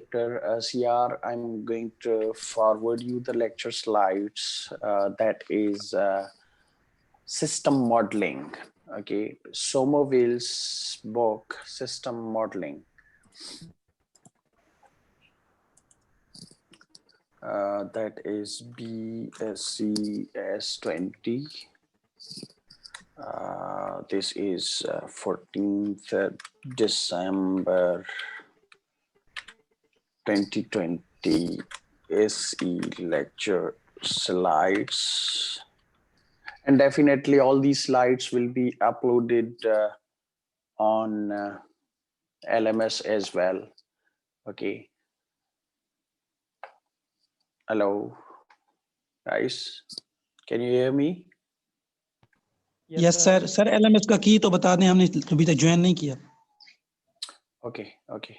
chapter, CR, I'm going to forward you the lecture slides. That is system modeling. Okay, Somerville's book, System Modeling. That is BSCS 20. This is 14th December 2020 SE lecture slides. And definitely all these slides will be uploaded on LMS as well. Okay. Hello, guys. Can you hear me? Yes sir. Sir LMS का की तो बता दें, हमने अभी तक join नहीं किया. Okay, okay.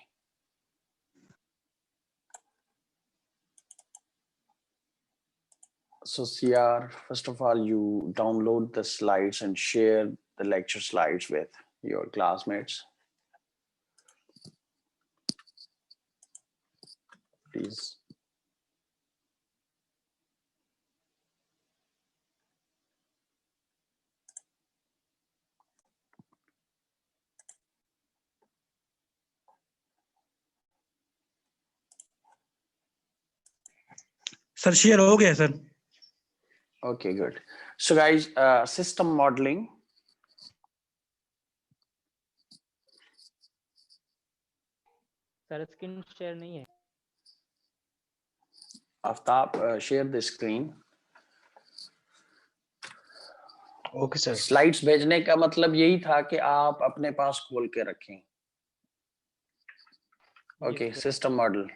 So CR, first of all, you download the slides and share the lecture slides with your classmates. Please. Sir share हो गया sir. Okay, good. So guys, system modeling. Sir screen share नहीं है. Aftab, share the screen. Okay sir. Slides भेजने का मतलब यही था कि आप अपने पास खोल के रखें. Okay, system model.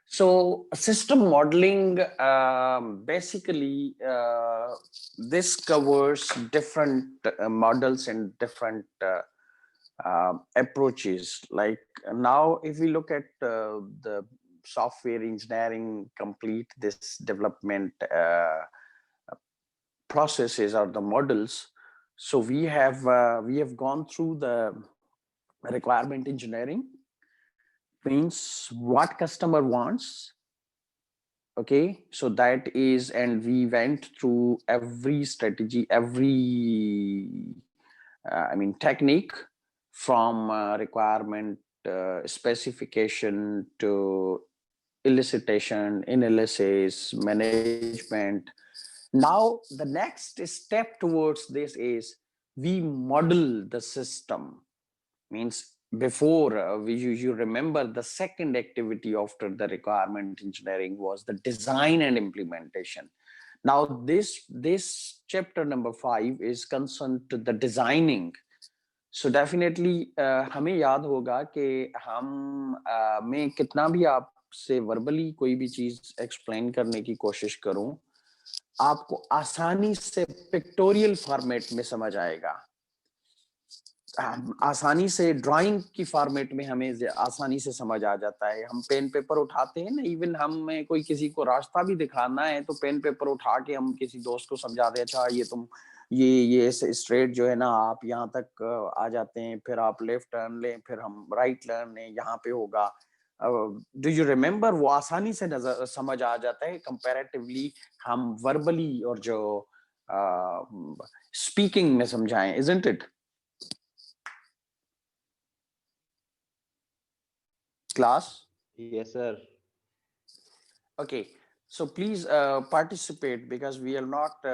So system modeling, basically, this covers different models and different approaches. Like now, if we look at the software engineering complete this development processes or the models, so we have gone through the requirement engineering, means what customer wants. Okay, so that is, and we went through every strategy, every technique, from requirement specification to elicitation, analysis, management. Now the next step towards this is we model the system. Means before you remember the second activity after the requirement engineering was the design and implementation. Now this chapter number 5 is concerned to the designing. So definitely हमें याद होगा कि हम मैं कितना भी आपसे verbally कोई भी चीज एक्सप्लेन करने की कोशिश करूं, आपको आसानी से पिक्टोरियल फॉर्मेट में समझ आएगा. आसानी से ड्राइंग की फॉर्मेट में हमें आसानी से समझ आ जाता है. हम पेन पेपर उठाते हैं ना, इवन हमें कोई किसी को रास्ता भी दिखाना है तो पेन पेपर उठा के हम किसी दोस्त को समझा दे, अच्छा ये तुम ये स्ट्रेट जो है ना आप यहाँ तक आ जाते हैं, फिर आप लेफ्ट टर्न लें, फिर हम राइट टर्न लें, यहाँ पे होगा. Do you remember? वो आसानी से नजर समझ आ जाता है कंपैरेटिवली हम वर्बली और जो स्पीकिंग में समझाएं. Isn't it class? Yes sir. Okay, so please participate, because we are not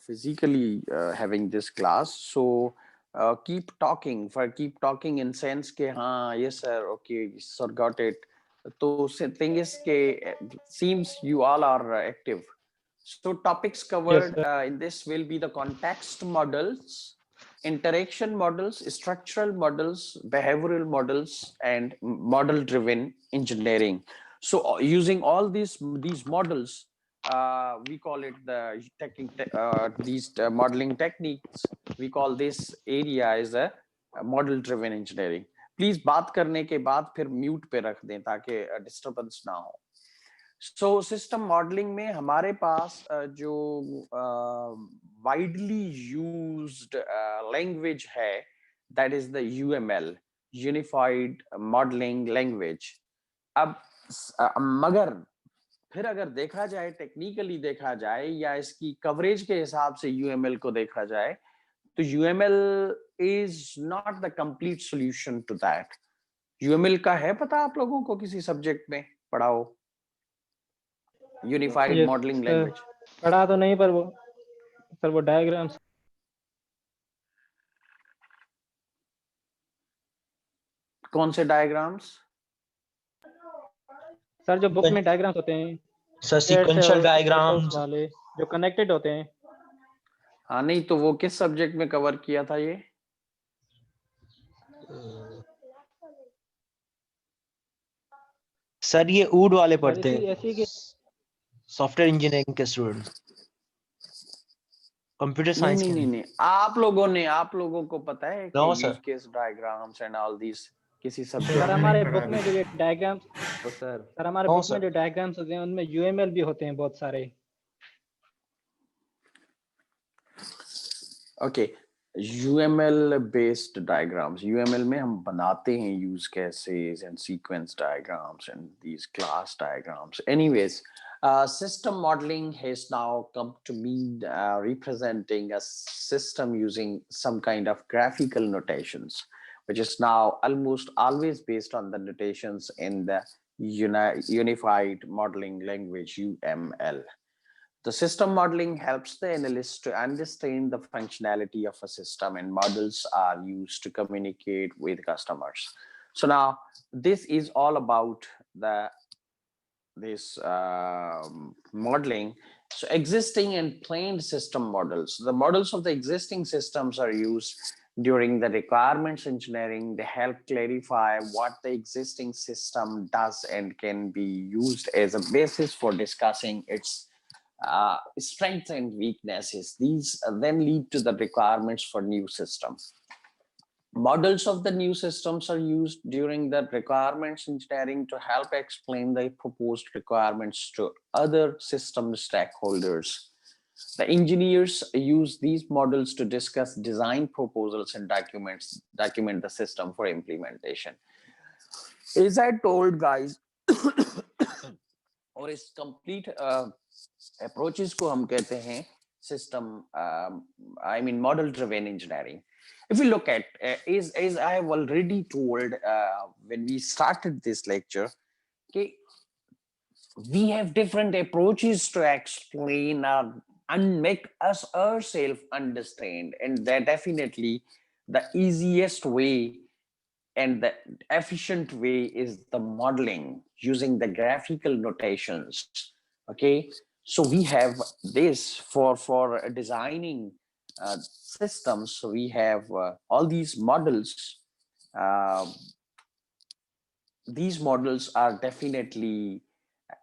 physically having this class. So keep talking in sense ke haan, yes sir, okay sir, got it. So thing is ke seems you all are active. So topics covered in this will be the context models, interaction models, structural models, behavioral models, and model driven engineering. So using all these models, we call it these modeling techniques, we call this area as a model driven engineering. Please बात करने के बाद फिर mute पे रख दें ताकि disturbance ना हो. So system modeling में हमारे पास जो widely used language है, that is the UML. Unified modelling language. अब मगर फिर अगर देखा जाए, टेक्निकली देखा जाए या इसकी कवरेज के हिसाब से यूएमएल को देखा जाए, तो UML is not the complete solution to that. UML का है पता आप लोगों को, किसी सब्जेक्ट में पढ़ा हो unified Yes, modelling sir. Language? पढ़ा तो नहीं, पर वो सर वो डायग्राम्स कौन से डायग्राम्स? सर जो बुक में डायग्राम्स होते हैं सर सीक्वेंशियल डायग्राम्स। वाले जो कनेक्टेड होते हैं। हाँ नहीं, तो वो किस सब्जेक्ट में कवर किया था ये? सर ये ऊड वाले सर पढ़ते इसी हैं, ऐसी के सॉफ्टवेयर इंजीनियरिंग के स्टूडेंट, कंप्यूटर नहीं साइंस नहीं के नहीं नहीं, आप लोगों को पता है कि no use sir. Case diagrams and all these किसी सर सब्जेक्ट में? हमारे बुक में जो ये डायग्राम्स तो सर सर हमारे नो बुक में सर। जो डायग्राम्स होते हैं उनमें यूएमएल भी होते हैं बहुत सारे। Okay, UML based diagrams, UML में हम बनाते हैं use cases and sequence diagrams and these class diagrams. Anyways, system modeling has now come to mean representing a system using some kind of graphical notations, which is now almost always based on the notations in the unified modeling language UML. The system modeling helps the analyst to understand the functionality of a system, and models are used to communicate with customers. So now this is all about this modeling. So existing and planned system models. The models of the existing systems are used during the requirements engineering. They help clarify what the existing system does and can be used as a basis for discussing its strengths and weaknesses. These then lead to the requirements for new systems. Models of the new systems are used during the requirements engineering to help explain the proposed requirements to other system stakeholders. The engineers use these models to discuss design proposals and document the system for implementation. As I told guys, और इस complete approaches को हम कहते हैं system, I mean model driven engineering. If you look at, as I have already told when we started this lecture, okay, we have different approaches to explain and make us ourselves understand, and that definitely the easiest way and the efficient way is the modeling using the graphical notations. Okay, so we have this for designing systems. So we have all these models. These models are definitely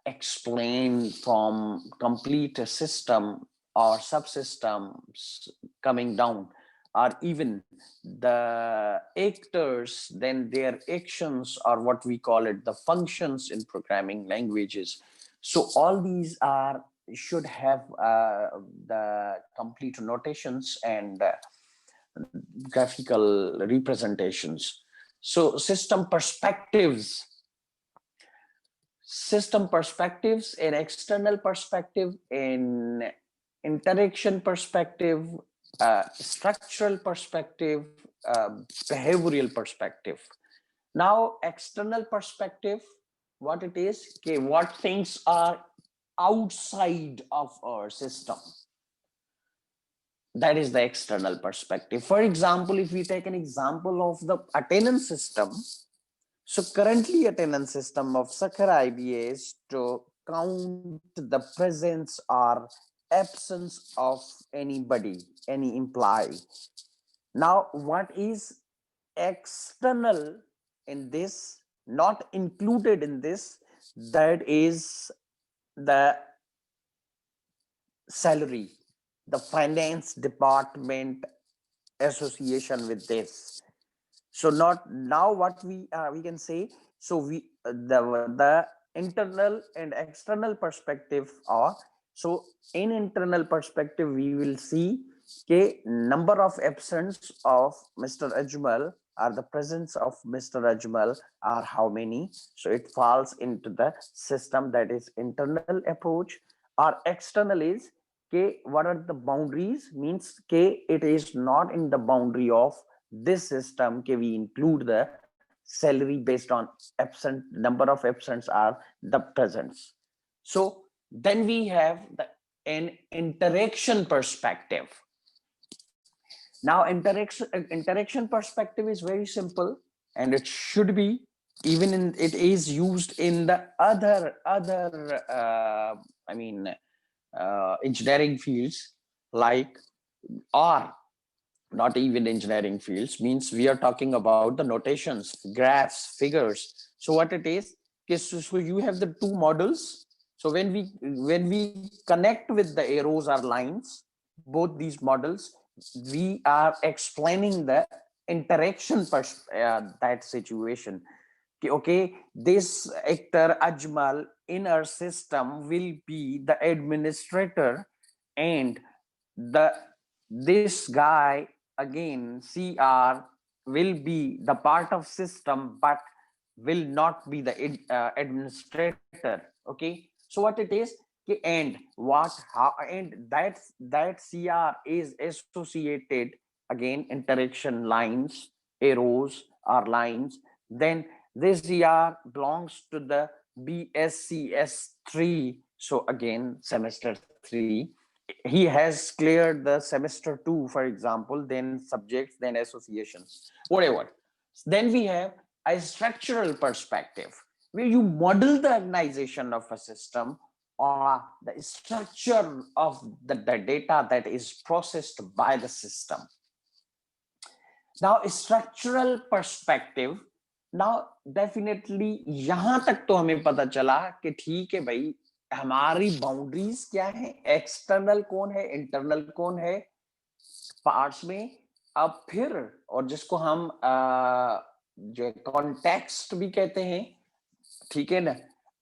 explained from complete system or subsystems coming down, or even the actors, then their actions, or what we call it the functions in programming languages. So all these are should have the complete notations and graphical representations. So system perspectives in external perspective, in interaction perspective, structural perspective, behavioral perspective. Now external perspective, what it is, okay, what things are outside of our system, that is the external perspective. For example, if we take an example of the attendance system, so currently attendance system of Sakhar IBA is to count the presence or absence of anybody, any employee. Now, what is external in this, not included in this, that is the salary, the finance department association with this. So not now what we can say, so we the internal and external perspective are, so in internal perspective we will see okay, number of absence of Mr. Ajmal are the presence of Mr. Ajmal are how many. So it falls into the system that is internal approach, or external is K, what are the boundaries, means K, it is not in the boundary of this system. K, we include the salary based on absent, number of absents are the presence. So then we have an interaction perspective. Now interaction perspective is very simple, and it should be, even in, it is used in the other I mean engineering fields, like, or not even engineering fields, means we are talking about the notations, graphs, figures. So what it is, so you have the two models. So when we connect with the arrows or lines, both these models, we are explaining the interaction that situation. Okay, this actor Ajmal in our system will be the administrator, and the this guy again CR will be the part of system, but will not be the administrator. Okay, so what it is, and what, how, and that CR is associated, again interaction lines, arrows or lines. Then this CR belongs to the BSCS3. So again semester 3, he has cleared the semester 2, for example, then subjects, then associations, whatever. Then we have a structural perspective, where you model the organization of a system, or the structure of the data that is processed by the system. Now structural perspective, now definitely यहाँ तक तो हमें पता चला कि ठीक है भाई, हमारी बाउंड्रीज क्या है, एक्सटर्नल कौन है, इंटरनल कौन है पार्ट्स में. अब फिर, और जिसको हम जो कॉन्टेक्स्ट भी कहते हैं, ठीक है ना.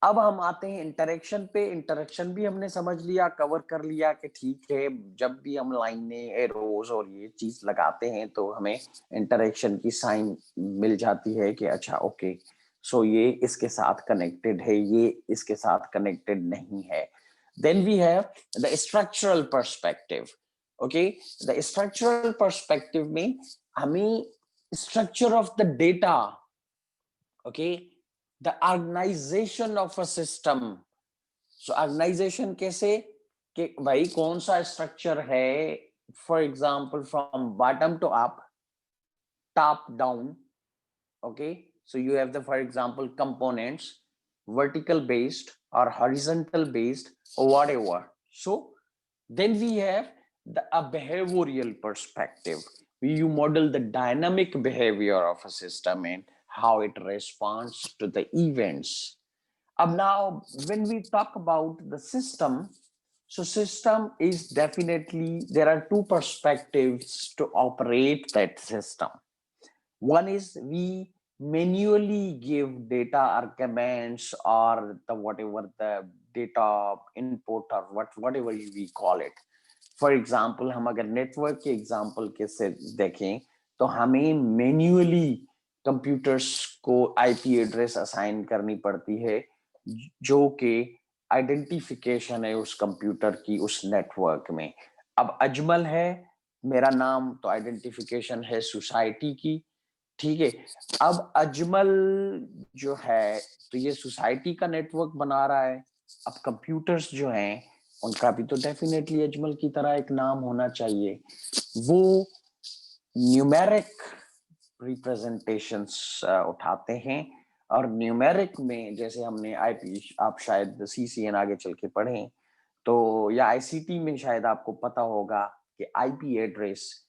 अब हम आते हैं इंटरेक्शन पे. इंटरेक्शन भी हमने समझ लिया, कवर कर लिया कि ठीक है, जब भी हम लाइनें, एरोज और ये चीज लगाते हैं तो हमें इंटरेक्शन की साइन मिल जाती है कि अच्छा ओके, सो ये इसके साथ कनेक्टेड है, ये इसके साथ कनेक्टेड नहीं है. Then we have the structural perspective. Okay, the structural perspective में हमें structure of the data, okay, the organization of a system. So organization कैसे, कि भाई कौन सा स्ट्रक्चर है, for example from bottom to up, top down. Okay, so you have the, for example, components, vertical based or horizontal based or whatever. So then we have a behavioral perspective, where you model the dynamic behavior of a system and how it responds to the events. Now, when we talk about the system, so system is definitely, there are two perspectives to operate that system. One is we manually give data or commands, or the whatever the data input, or whatever we call it. For example, हम अगर network के example के से देखें, तो हमें manually computers को IP address assign करनी पड़ती है, जो कि आइडेंटिफिकेशन है उस कंप्यूटर की उस नेटवर्क में. अब अजमल है मेरा नाम, तो आइडेंटिफिकेशन है सोसाइटी की. ठीक है, अब अजमल जो है, तो ये सोसाइटी का नेटवर्क बना रहा है. अब कंप्यूटर्स जो हैं, उनका भी तो डेफिनेटली अजमल की तरह एक नाम होना चाहिए. वो न्यूमेरिक रिप्रेजेंटेशंस उठाते हैं, और न्यूमेरिक में जैसे हमने आईपी, आप शायद सीसीएन आगे चल के पढ़ें तो, या आईसीटी में शायद आपको पता होगा कि IP address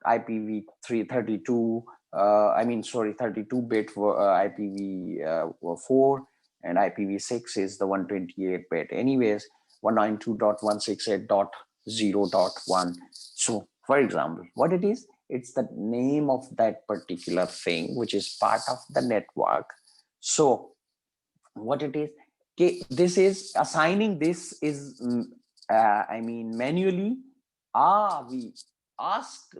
IPv332, I mean sorry 32-bit IPv4, and IPv6 is the 128-bit. Anyways, 192.168.0.1. So for example, what it is, it's the name of that particular thing which is part of the network. So what it is, this is assigning, this is I mean manually, we ask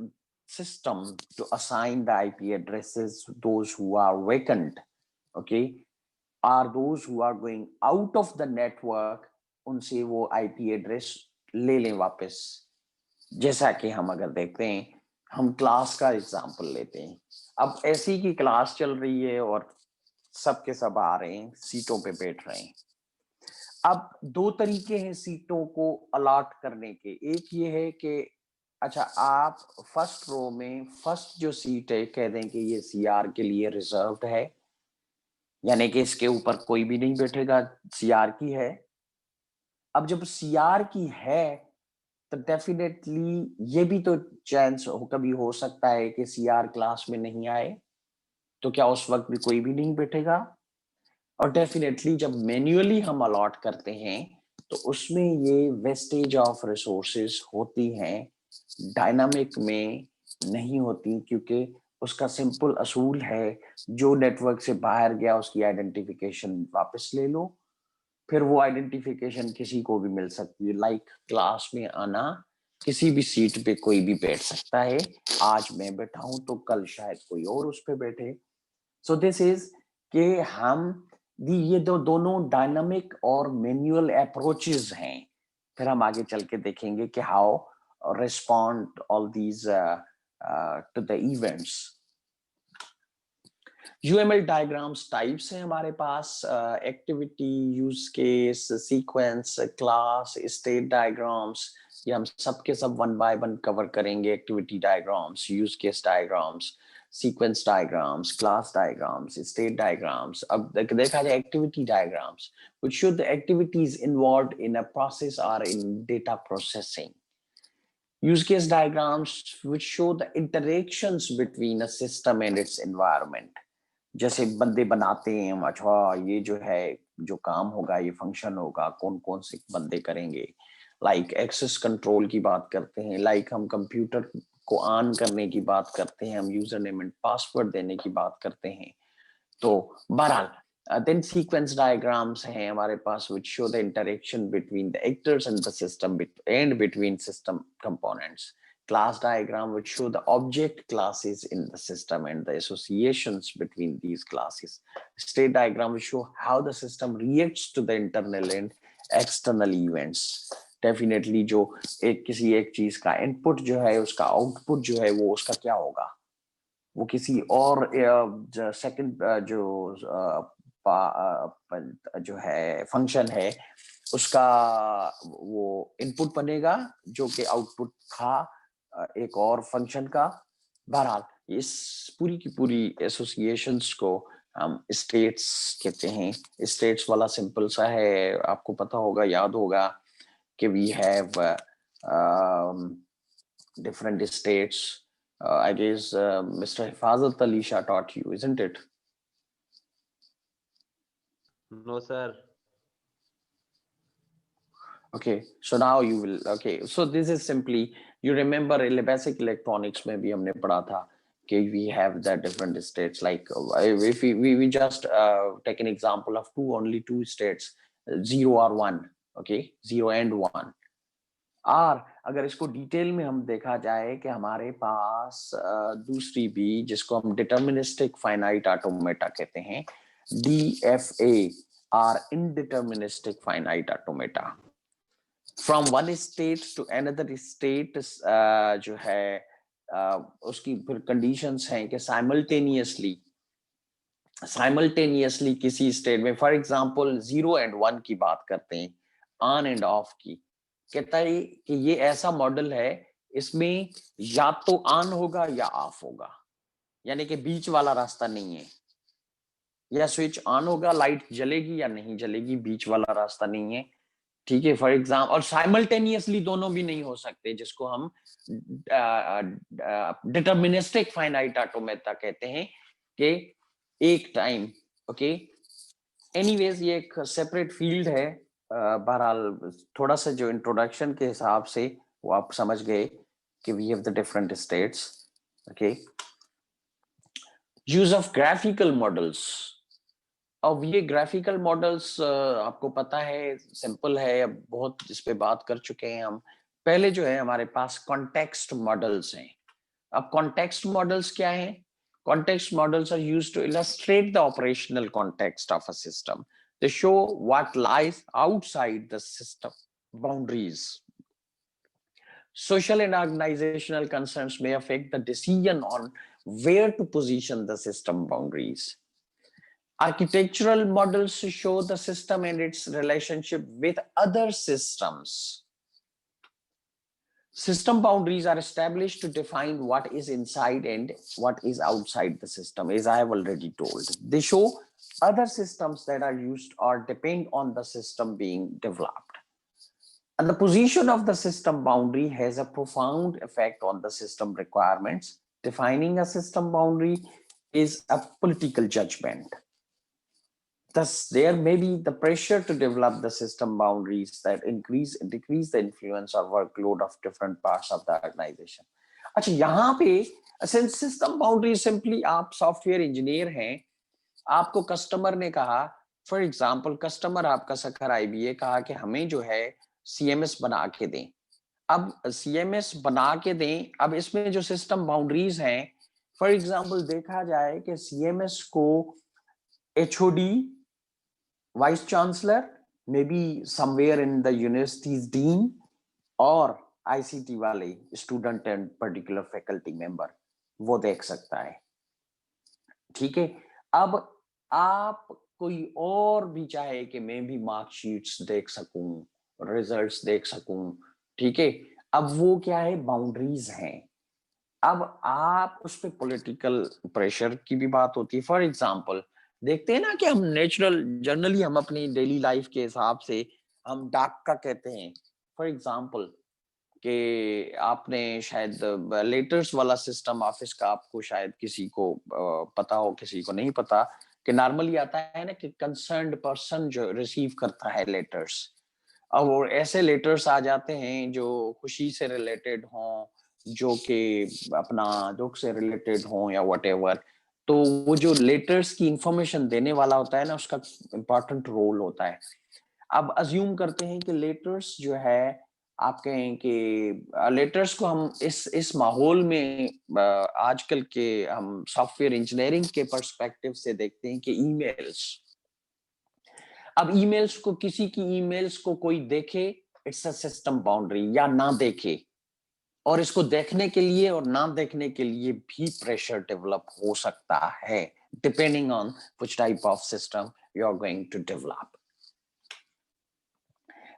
system to assign the IP addresses, those who are vacant, okay, are those who are going out of the network, उनसे वो IP address ले लें वापस। जैसा कि हम अगर देखते हैं, हम क्लास का एग्जाम्पल लेते हैं। अब ऐसी की क्लास चल रही है और सबके सब आ रहे हैं, सीटों पे बैठ रहे हैं। अब दो तरीके हैं सीटों को अलॉट करने के। एक ये है कि अच्छा, आप फर्स्ट रो में फर्स्ट जो सीट है कह दें कि ये सीआर के लिए रिजर्व्ड है, यानी कि इसके ऊपर कोई भी नहीं बैठेगा, सीआर की है। अब जब सीआर की है तो डेफिनेटली ये भी तो चांस कभी हो सकता है कि सीआर क्लास में नहीं आए, तो क्या उस वक्त भी कोई भी नहीं बैठेगा? और डेफिनेटली जब मैन्युअली हम अलॉट करते हैं तो उसमें ये वेस्टेज ऑफ रिसोर्सेज होती हैं, डायनामिक में नहीं होती, क्योंकि उसका सिंपल असूल है जो नेटवर्क से बाहर गया उसकी आइडेंटिफिकेशन वापस ले लो, फिर वो आइडेंटिफिकेशन किसी को भी मिल सकती है। लाइक क्लास में आना, किसी भी सीट पे कोई भी बैठ सकता है, आज मैं बैठा हूं तो कल शायद कोई और उस पे बैठे। सो दिस इज कि हम ये दोनों डायनामिक और मैनुअल अप्रोचेस हैं। फिर हम आगे चल के देखेंगे कि how respond all these to the events. UML diagrams types हैं हमारे पास, activity, use case, sequence, class, state diagrams. ये हम सब के सब वन बाय वन कवर करेंगे। Activity diagrams, use case diagrams, sequence diagrams, class diagrams, state diagrams. अब देखा जाए activity diagrams which show the activities involved in a process or in data processing. Use case diagrams which show the interactions between a system and its environment. जैसे बंदे बनाते हैं, अच्छा ये जो है जो काम होगा, ये फंक्शन होगा, कौन कौन से बंदे करेंगे। लाइक एक्सेस कंट्रोल की बात करते हैं, लाइक हम कंप्यूटर को ऑन करने की बात करते हैं, हम यूजर नेम एंड पासवर्ड देने की बात करते हैं। तो बहरहाल देन सीक्वेंस डायग्राम्स हैं हमारे पास which show the interaction between the actors and the system and between system components. Class diagram which show the object classes in the system and the associations between these classes. State diagram which show how the system reacts to the internal and external events. Definitely जो किसी एक चीज का input जो है उसका output जो है वो उसका क्या होगा, वो किसी और सेकंड जो है फंक्शन है उसका वो इनपुट बनेगा जो कि आउटपुट था एक और फंक्शन का। बहरहाल इस पूरी की पूरी एसोसिएशंस को हम स्टेट्स कहते हैं। स्टेट्स वाला सिंपल सा है, आपको पता होगा, याद होगा कि we have different states. I guess Mr. Hifazat Alisha taught you, isn't it? No, sir. Okay, so now you will, okay, so this is simply, you remember basic electronics में भी हमने पढ़ा था कि we have the different states, like if we just take an example of only two states, 0 or 1, okay, 0 and 1. और अगर इसको detail में हम देखा जाए कि हमारे पास दूसरी भी जिसको हम डिटर्मिनिस्टिक फाइनाइट ऑटोमेटा कहते हैं, DFA और indeterministic finite automata, from one state to another state जो है उसकी फिर कंडीशंस हैं कि साइमल्टेनियसली किसी स्टेट में, फॉर एग्जांपल 0 and 1 की बात करते हैं, ऑन एंड ऑफ की, कहता है कि ये ऐसा मॉडल है इसमें या तो ऑन होगा या ऑफ होगा, यानी कि बीच वाला रास्ता नहीं है, या स्विच ऑन होगा लाइट जलेगी या नहीं जलेगी, बीच वाला रास्ता नहीं है। ठीक है, फॉर एग्जाम्पल, और साइमल्टेनियसली दोनों भी नहीं हो सकते, जिसको हम डिटर्मिनिस्टिक फाइनाइट ऑटोमेटा कहते हैं कि एक टाइम, ओके। एनीवेज ये एक सेपरेट फील्ड है। बहरहाल थोड़ा सा जो इंट्रोडक्शन के हिसाब से वो आप समझ गए कि we have the different states, okay. Use of graphical models. अब ये ग्राफिकल मॉडल्स आपको पता है सिंपल है, अब बहुत इस पे बात कर चुके हैं हम। पहले जो है हमारे पास कॉन्टेक्स्ट मॉडल्स हैं, अब context models क्या हैं? Context models are used to illustrate the operational context of a system. They show what lies outside the system boundaries. Social and organizational concerns may affect the decision on where to position the system boundaries. Architectural models show the system and its relationship with other systems. System boundaries are established to define what is inside and what is outside the system, as I have already told. They show other systems that are used or depend on the system being developed. And the position of the system boundary has a profound effect on the system requirements. Defining a system boundary is a political judgment. Thus, there may be the pressure to develop the system boundaries that increase and decrease the influence or workload of different parts of the organization. अच्छा, यहाँ पे since system boundary simply आप software engineer हैं, आपको customer ने कहा, for example customer आपका Sukkur IBA कहा कि हमें जो है सीएमएस बना के दें. अब सीएमएस बना के दें, अब इसमें जो सिस्टम बाउंड्रीज हैं, फॉर एग्जाम्पल देखा जाए कि सीएमएस को HOD, vice chancellor, maybe somewhere in the university's dean, or ICT वाले student and particular faculty member, वो देख सकता है. ठीक है. अब आप कोई और भी चाहे कि मैं भी मार्कशीट्स देख सकूं, रिजल्ट्स देख सकूं, ठीक है. अब वो क्या है, बाउंड्रीज हैं. अब आप उस पे पॉलिटिकल प्रेशर की भी बात होती है. फॉर एग्जांपल देखते हैं ना कि हम नेचुरल जनरली हम अपनी डेली लाइफ के हिसाब से हम डाक का कहते हैं. फॉर एग्जांपल कि आपने शायद लेटर्स वाला सिस्टम ऑफिस का आपको शायद किसी को पता हो, किसी को नहीं पता, कि नॉर्मली आता है ना कि कंसर्न्ड पर्सन जो रिसीव करता है लेटर्स. अब वो ऐसे लेटर्स आ जाते हैं जो खुशी से रिलेटेड हों, जो कि अपना दुख से रिलेटेड हों या व्हाटएवर. तो वो जो लेटर्स की इंफॉर्मेशन देने वाला होता है ना, उसका इंपॉर्टेंट रोल होता है. अब अज्यूम करते हैं कि लेटर्स जो है, आप कहें कि लेटर्स को हम इस माहौल में आजकल के हम सॉफ्टवेयर इंजीनियरिंग के पर्सपेक्टिव से देखते हैं कि ईमेल्स. अब ईमेल्स को, किसी की ईमेल्स को कोई देखे, इट्स अ सिस्टम बाउंड्री, या ना देखे, और इसको देखने के लिए और ना देखने के लिए भी प्रेशर डेवलप हो सकता है, depending on which type of system you are going to develop.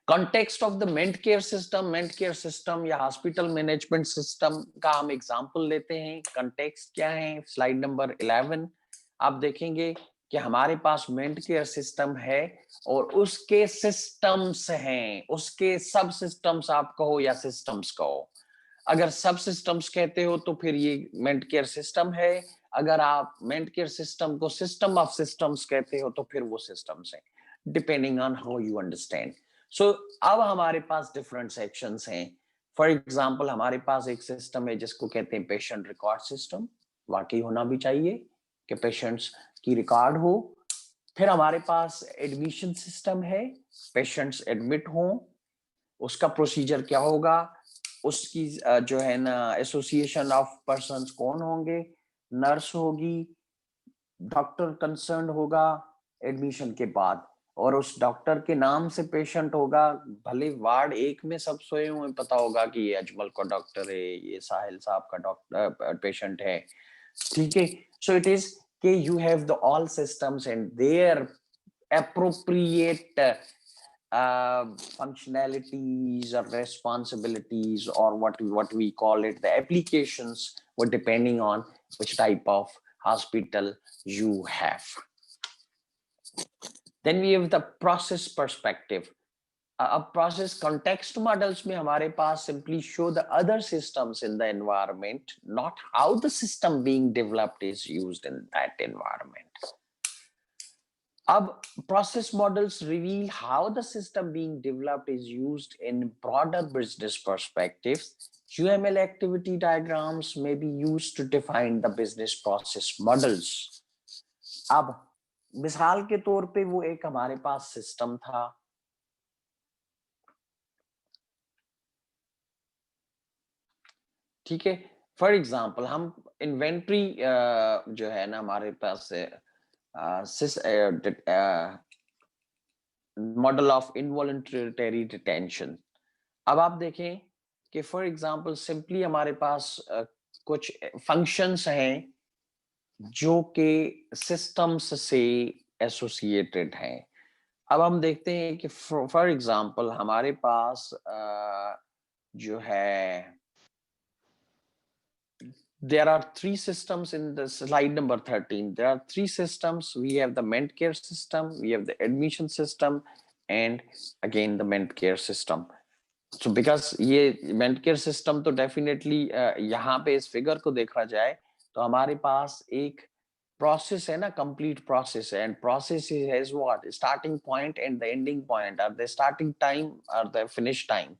Context of the meant care system या हॉस्पिटल मैनेजमेंट सिस्टम का हम एग्जांपल लेते हैं. कॉन्टेक्स्ट क्या है, स्लाइड नंबर 11 आप देखेंगे कि हमारे पास मेंट केयर सिस्टम है और उसके सिस्टम्स हैं, उसके सब सिस्टम्स आप कहो या सिस्टम्स कहो. अगर सब सिस्टम्स कहते हो तो फिर ये मेंट केयर सिस्टम है. अगर आप मेंट केयर सिस्टम को सिस्टम ऑफ सिस्टम्स कहते हो तो फिर वो सिस्टम्स हैं, depending on how you understand. So अब हमारे पास डिफरेंट सेक्शंस हैं. फॉर एग्जांपल हमारे पास एक सिस्टम है जिसको कहते हैं पेशेंट रिकॉर्ड सिस्टम. वाकई होना भी चाहिए कि पेशेंट्स की रिकॉर्ड हो. फिर हमारे पास एडमिशन सिस्टम है, पेशेंट्स एडमिट हो, उसका प्रोसीजर क्या होगा, उसकी जो है ना एसोसिएशन ऑफ पर्संस कौन होंगे, नर्स होगी, डॉक्टर कंसर्न होगा एडमिशन के बाद, और उस डॉक्टर के नाम से पेशेंट होगा. भले वार्ड 1 में सब सोए हुए, पता होगा कि ये अजमल का डॉक्टर है, ये साहिल साहब का डॉक्टर पेशेंट है. ठीक है. सो इट इज कि you have the all systems and their appropriate functionalities or responsibilities, or what we call it, the applications were depending on which type of hospital you have. Then we have the process perspective. अब process context models में हमारे पास simply show the other systems in the environment, not how the system being developed is used in that environment. अब process models reveal how the system being developed is used in broader business perspectives. UML activity diagrams may be used to define the business process models. अब मिसाल के तौर पे वो एक हमारे पास system था, ठीक है. फॉर एग्जाम्पल हम इन्वेंट्री जो है ना हमारे पास मॉडल ऑफ इनवॉलंटरी डिटेंशन। अब आप देखें कि फॉर एग्जाम्पल सिंपली हमारे पास कुछ फंक्शंस हैं जो कि सिस्टम्स से एसोसिएटेड हैं। अब हम देखते हैं कि फॉर एग्जाम्पल हमारे पास जो है there are three systems in the slide number 13. There are three systems. We have the ment care system, we have the admission system, and again the ment care system. So because ये ment care system तो definitely यहाँ पे इस figure को देखा जाए तो हमारे पास एक process है ना, complete process है, and process has what starting point and the ending point, or the starting time or the finish time.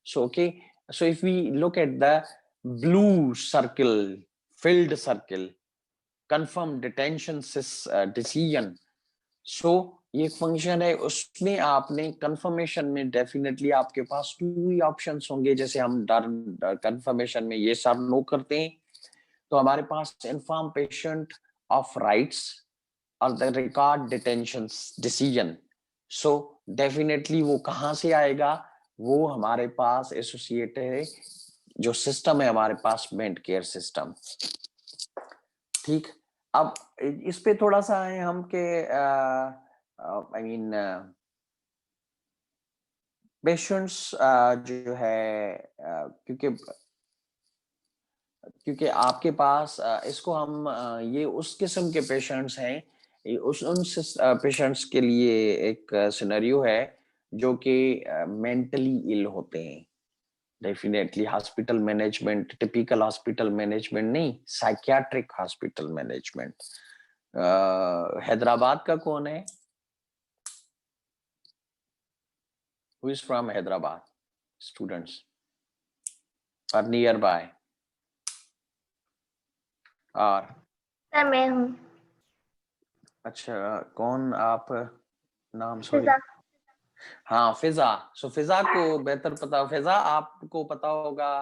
So okay, so if we look at the blue circle, filled circle, confirm detention decision. So ये function है, उसमें आपने confirmation में definitely आपके पास to he options होंगे। जैसे हम confirmation में ये सब नो करते हैं तो हमारे पास इन्फॉर्म पेशेंट ऑफ राइट्स और the record detention decision. So definitely वो कहाँ से आएगा, वो हमारे पास एसोसिएट है, जो सिस्टम है हमारे पास मेंट केयर सिस्टम। ठीक, अब इस पे थोड़ा सा है हम के आई मीन पेशेंट्स जो है क्योंकि आपके पास इसको हम ये उस किस्म के पेशेंट्स हैं, उन पेशेंट्स के लिए एक सिनेरियो है जो कि मेंटली इल होते हैं। Definitely hospital management, typical hospital management नहीं, साइकियाट्रिक हॉस्पिटल मैनेजमेंट। हैदराबाद का कौन है? Who is from Hyderabad? Students or nearby? और सर मैं हूँ। अच्छा, कौन आप? नाम सॉरी। फिजा। हाँ फिजा। सो फिजा को बेहतर पता, फिजा आपको पता होगा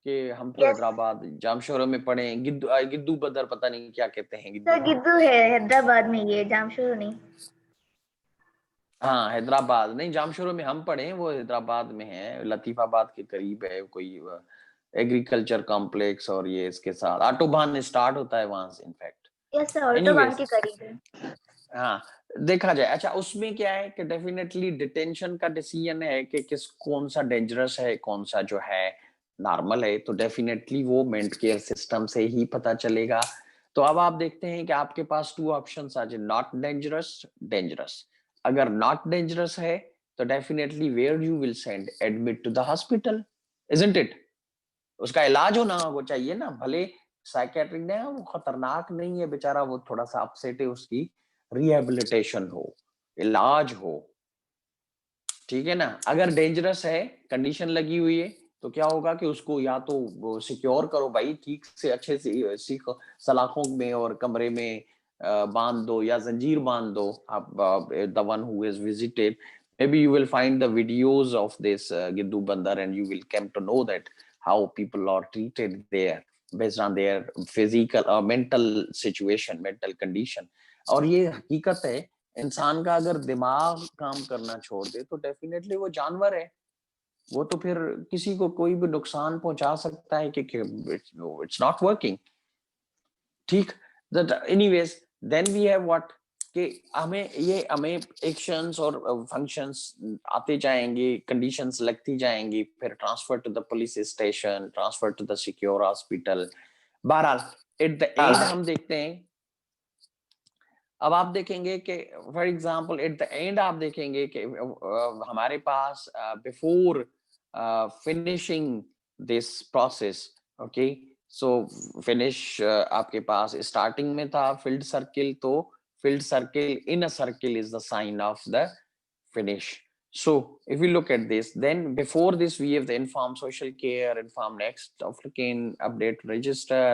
कि हम तो Yes. हैदराबाद जामशोरो में पढ़े हैं। गिद्दू गिद्दू बदर पता नहीं क्या कहते हैं सर गिद्दू। गिद्दू है हैदराबाद में, ये जामशोरो नहीं। हाँ हैदराबाद नहीं, जामशोरो में हम पढ़े हैं, वो हैदराबाद में है, लतीफाबाद के करीब है कोई एग्रीकल्चर कॉम्प्लेक्स, और ये इसके साथ ऑटोबान स्टार्ट होता है वहां से इनफैक्ट। यस सर, ऑटोबान के करीब है। हाँ देखा जाए, अच्छा उसमें क्या है कि डेफिनेटली डिटेंशन का डिसीजन है कि किस कौन सा डेंजरस है, कौन सा जो है नॉर्मल है, तो डेफिनेटली वो मेंट केयर सिस्टम से ही पता चलेगा। तो अब आप देखते हैं कि आपके पास टू ऑप्शंस आ जाए, नॉट डेंजरस, डेंजरस। अगर नॉट डेंजरस है तो definitely where you will send, admit to the hospital, isn't it? उसका इलाज होना वो चाहिए ना, भले साइकेट्रिक ने वो खतरनाक नहीं है बेचारा, वो थोड़ा सा अपसेट है, उसकी रिहेबिलिटेशन हो, इलाज हो, ठीक है ना। अगर डेंजरस है, कंडीशन लगी हुई है, तो क्या होगा कि उसको या तो सिक्योर करो भाई, ठीक से अच्छे से सीख सलाखों में और कमरे में बांध दो या जंजीर बांध दो। आप the one who is visited, maybe you will find the videos of this Giddu Bandar and you will come to know that how people are treated there based on their physical or mental situation, mental condition। और ये हकीकत है, इंसान का अगर दिमाग काम करना छोड़ दे तो डेफिनेटली वो जानवर है, वो तो फिर किसी को कोई भी नुकसान पहुंचा सकता है कि इट्स नॉट वर्किंग। ठीक, that anyways then we have what कि हमें एक्शंस और फंक्शंस आते जाएंगे, कंडीशंस लगती जाएंगी, फिर transfer to the police station, transfer to the secure hospital. बहरहाल एट द एंड हम देखते हैं, अब आप देखेंगे कि for example at the end आप देखेंगे कि हमारे पास before finishing this process, okay, so finish आपके पास स्टार्टिंग में था फील्ड सर्किल, तो filled circle in a circle is the sign of the finish. So if we look at this, then before this we have the inform social care, inform next of kin, update register,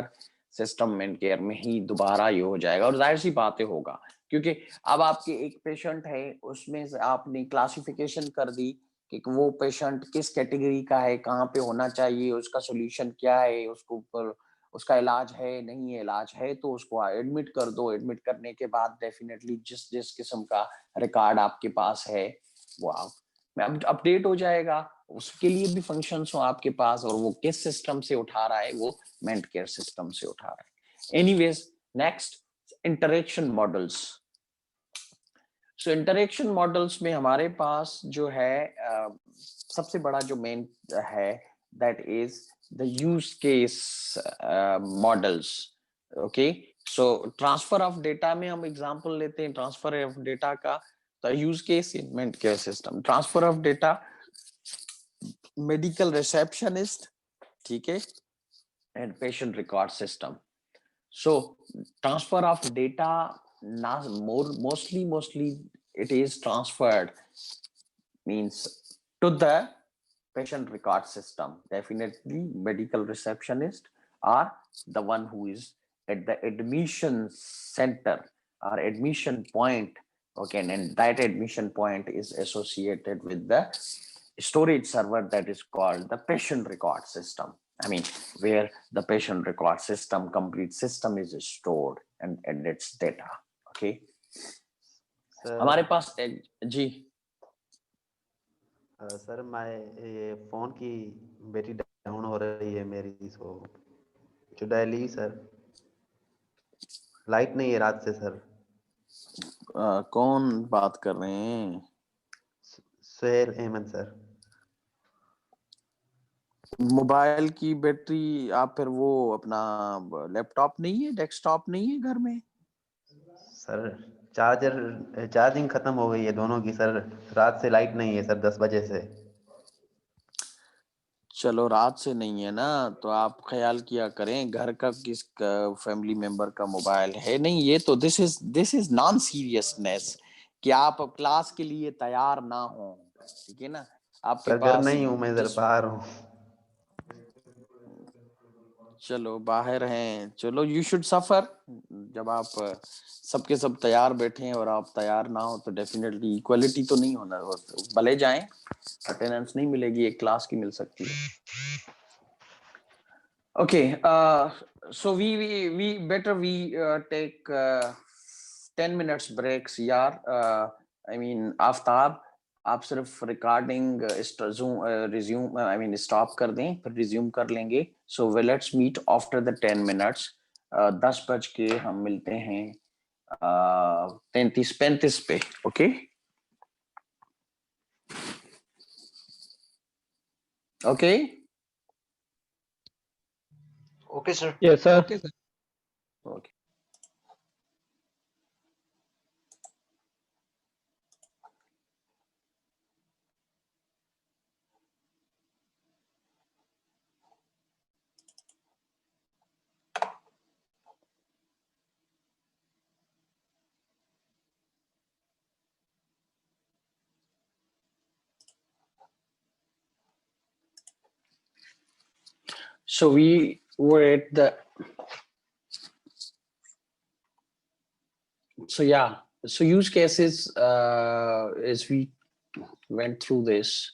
system and care में ही दोबारा ये हो जाएगा। और जाहिर सी बातें होगा क्योंकि अब आपके एक पेशेंट है, उसमें से आपने क्लासिफिकेशन कर दी कि वो पेशेंट किस कैटेगरी का है, कहाँ पे होना चाहिए, उसका सोल्यूशन क्या है, उसको ऊपर उसका इलाज है नहीं है, इलाज है तो उसको एडमिट कर दो, एडमिट करने के बाद डेफिनेटली जिस जिस किस्म का रिकॉर्ड आपके पास है वो आप में अपडेट हो जाएगा। उसके लिए भी फंक्शंस हो आपके पास, और वो किस सिस्टम से उठा रहा है, वो मेंट केयर सिस्टम से उठा रहा है। Anyways, next interaction models. So interaction models में हमारे पास जो है सबसे बड़ा जो मेन है that is the use case models. Okay, so transfer of data में हम एग्जांपल लेते हैं ट्रांसफर ऑफ डेटा का। The use case in meant care system, transfer of data, medical receptionist, ठीक है, and patient record system. So transfer of data, mostly it is transferred means to the patient record system. Definitely medical receptionist are the one who is at the admission center or admission point. Okay, and that admission point is associated with the storage server that is called the patient record system. I mean, where the patient record system, complete system is stored and its data. Okay. हमारे पास जी sir मैं ये phone की battery down हो रही है मेरी, so should I leave sir? Light नहीं है रात से सर। कौन बात कर रहे हैं? सुहेल अहमद सर। मोबाइल की बैटरी, आप फिर वो अपना लैपटॉप नहीं है, डेस्कटॉप नहीं है घर में? सर चार्जिंग खत्म हो गई है दोनों की सर। रात से लाइट नहीं है सर 10 बजे से। चलो रात से नहीं है ना, तो आप ख्याल किया करें घर का किस फैमिली मेंबर का मोबाइल है नहीं। ये तो दिस इज नॉन सीरियसनेस कि आप क्लास के लिए तैयार ना हो, ठीक है ना। आपके सर घर पास नहीं हूँ मैं, सर बाहर हूँ। चलो बाहर हैं, चलो यू शुड सफर। जब आप सबके सब तैयार बैठे हैं और आप तैयार ना हो तो डेफिनेटली इक्वलिटी तो नहीं होना, भले जाएं, अटेंडेंस नहीं मिलेगी, एक क्लास की मिल सकती है। Okay, so we better we take 10 minutes breaks यार। I mean आफ्ताब, आप सिर्फ recording resume I mean stop कर दें, फिर रिज्यूम कर लेंगे। So let's meet after the 10 minutes. 10 बज के हम मिलते हैं 33-35 पे। Okay okay Okay, sir. Yes, sir. Okay sir. Okay. So we were at the, so yeah, so use cases as we went through this.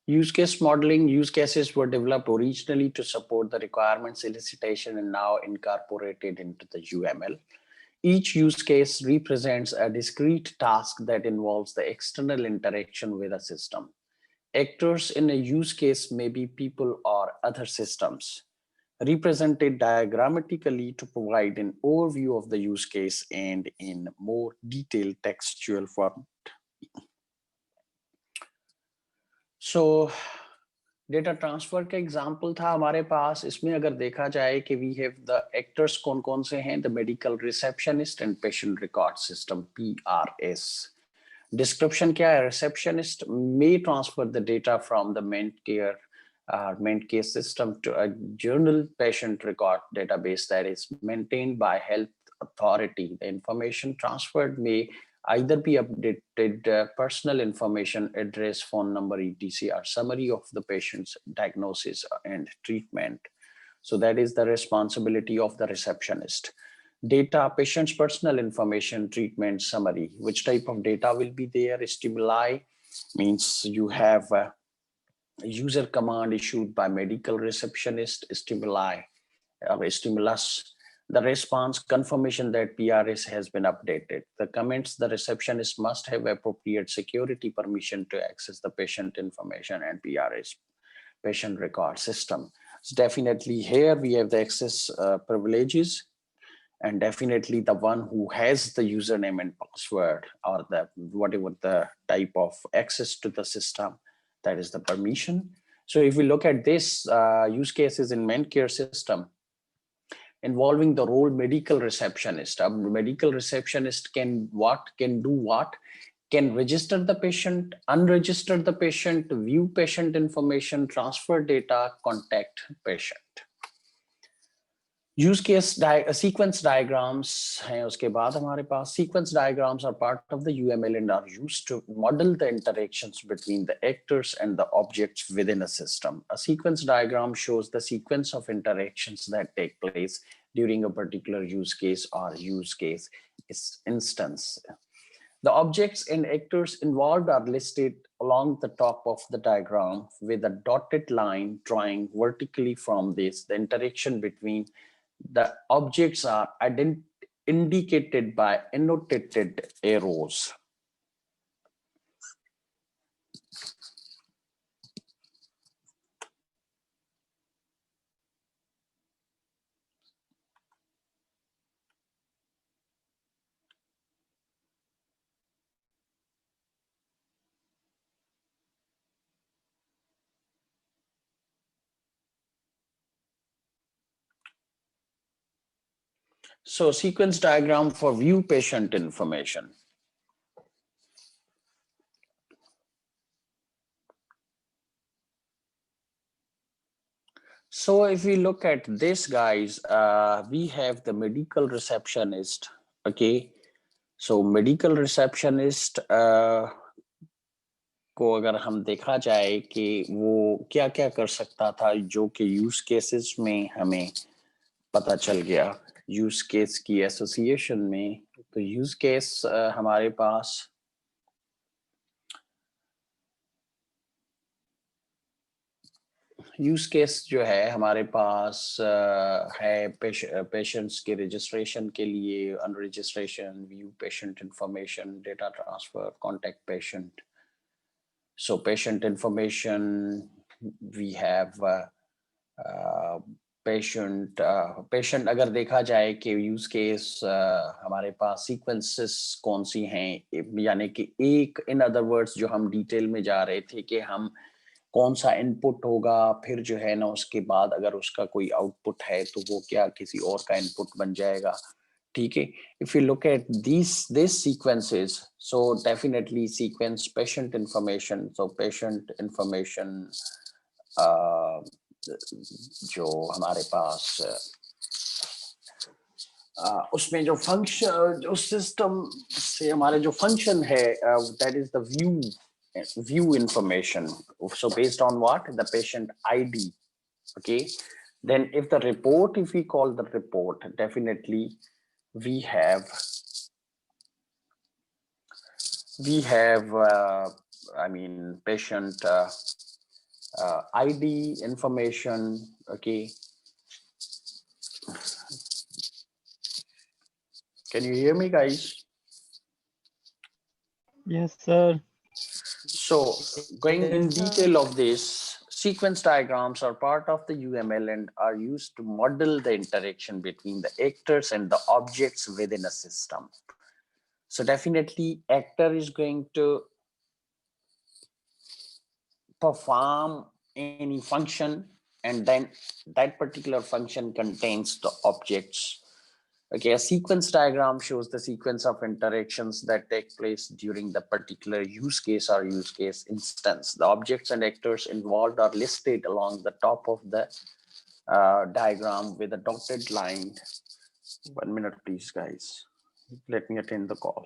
Use case modeling, use cases were developed originally to support the requirements elicitation and now incorporated into the UML. Each use case represents a discrete task that involves the external interaction with a system. Actors in a use case may be people or other systems, represented diagrammatically to provide an overview of the use case and in more detailed textual form. So data transfer का example था हमारे पास। इसमें अगर देखा जाए कि we have the actors कौन कौन से हैं, the medical receptionist and patient record system, PRS। Description क्या है? Receptionist may transfer the data from the meant care system to a journal patient record database that is maintained by health authority. The information transferred may either be updated personal information, address, phone number, etc., or summary of the patient's diagnosis and treatment. So that is the responsibility of the receptionist. Data, patient's personal information, treatment summary, which type of data will be there, stimuli, Means you have a user command issued by medical receptionist stimuli or stimulus. The response confirmation that PRS has been updated. The comments the receptionist must have appropriate security permission to access the patient information and PRS patient record system. So definitely here we have the access privileges, and definitely the one who has the username and password or the whatever the type of access to the system, that is the permission. So if we look at this use cases in Mencare system involving the role medical receptionist, a medical receptionist can do what? Can register the patient, unregister the patient, view patient information, transfer data, contact patient. Use case sequence diagrams हैं उसके बाद हमारे पास sequence diagrams are part of the UML and are used to model the interactions between the actors and the objects within a system. A sequence diagram shows the sequence of interactions that take place during a particular use case or use case instance. The objects and actors involved are listed along the top of the diagram with a dotted line drawing vertically from this. The interaction between the objects are indicated by annotated arrows. So sequence diagram for view patient information. So if we look at this, guys, we have the medical receptionist. Okay, so medical receptionist को अगर हम देखा जाए कि वो क्या क्या कर सकता था, जो कि यूज केसेस में हमें पता चल गया यूज केस की एसोसिएशन में। तो यूज केस हमारे पास यूज केस जो है हमारे पास है पेशेंट्स के रजिस्ट्रेशन के लिए, unregistration, view patient information, data transfer, contact patient. So patient information, we have patient अगर देखा जाए कि यूज केस हमारे पास सीक्वेंसेस कौन सी हैं, यानी कि एक इन अदर वर्ड्स जो हम डिटेल में जा रहे थे कि हम कौन सा इनपुट होगा, फिर जो है ना उसके बाद अगर उसका कोई आउटपुट है तो वो क्या किसी और का इनपुट बन जाएगा. ठीक है. If you look at these sequences, so definitely sequence patient information. So patient information जो हमारे पास उसमें जो फंक्शन, जो सिस्टम से हमारे जो फंक्शन है, that is the view information. So based on what? The patient ID. Okay. Then if the report, if we call the report, definitely we have I mean patient ID information. Okay, can you hear me, guys? Yes, sir. So going in detail of this, sequence diagrams are part of the UML and are used to model the interaction between the actors and the objects within a system. So definitely actor is going to perform any function, and then that particular function contains the objects. Okay, a sequence diagram shows the sequence of interactions that take place during the particular use case or use case instance. The objects and actors involved are listed along the top of the diagram with a dotted line. 1 minute, please, guys. Let me attend the call.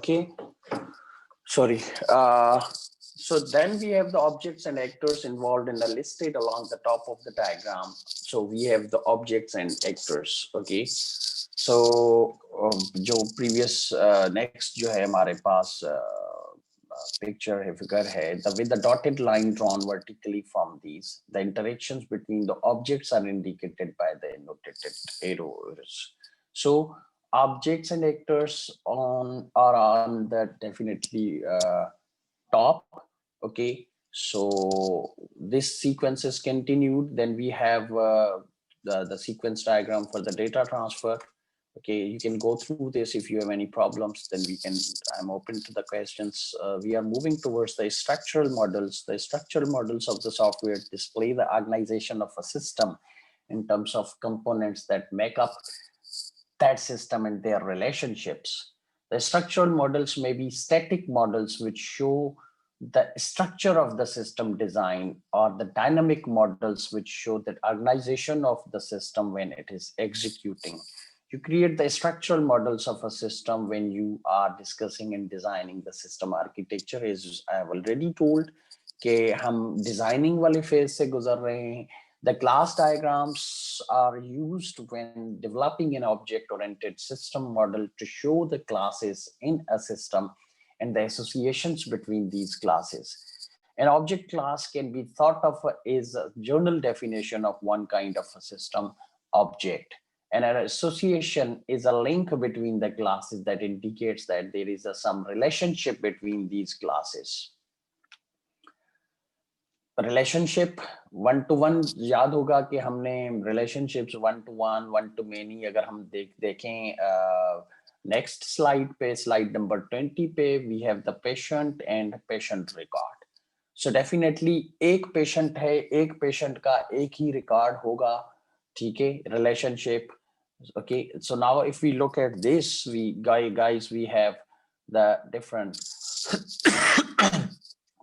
Okay, sorry. So then we have the objects and actors involved in the listed along the top of the diagram. So we have the objects and actors. Okay, so जो previous next जो है हमारे पास picture है figure है with the dotted line drawn vertically from these, the interactions between the objects are indicated by the annotated arrows. So objects and actors are on the definitely top. Okay, so this sequence is continued. Then we have the sequence diagram for the data transfer. Okay, you can go through this. If you have any problems, then I'm open to the questions. We are moving towards the structural models. The structural models of the software display the organization of a system in terms of components that make up that system and their relationships. The structural models may be static models which show the structure of the system design, or the dynamic models which show the organization of the system when it is executing. You create the structural models of a system when you are discussing and designing the system architecture. As I have already told कि हम designing वाले phase से गुजर रहे हैं. The class diagrams are used when developing an object-oriented system model to show the classes in a system and the associations between these classes. An object class can be thought of as a general definition of one kind of a system object. And an association is a link between the classes that indicates that there is some relationship between these classes. Relationship one to one, याद होगा कि हमने relationships one to one, one to many अगर हम देखें next slide पे, slide number 20 पे, we have the patient and patient record. So definitely एक patient है, एक patient का एक ही record होगा, ठीक है, relationship. Okay, so now if we look at this, we have the different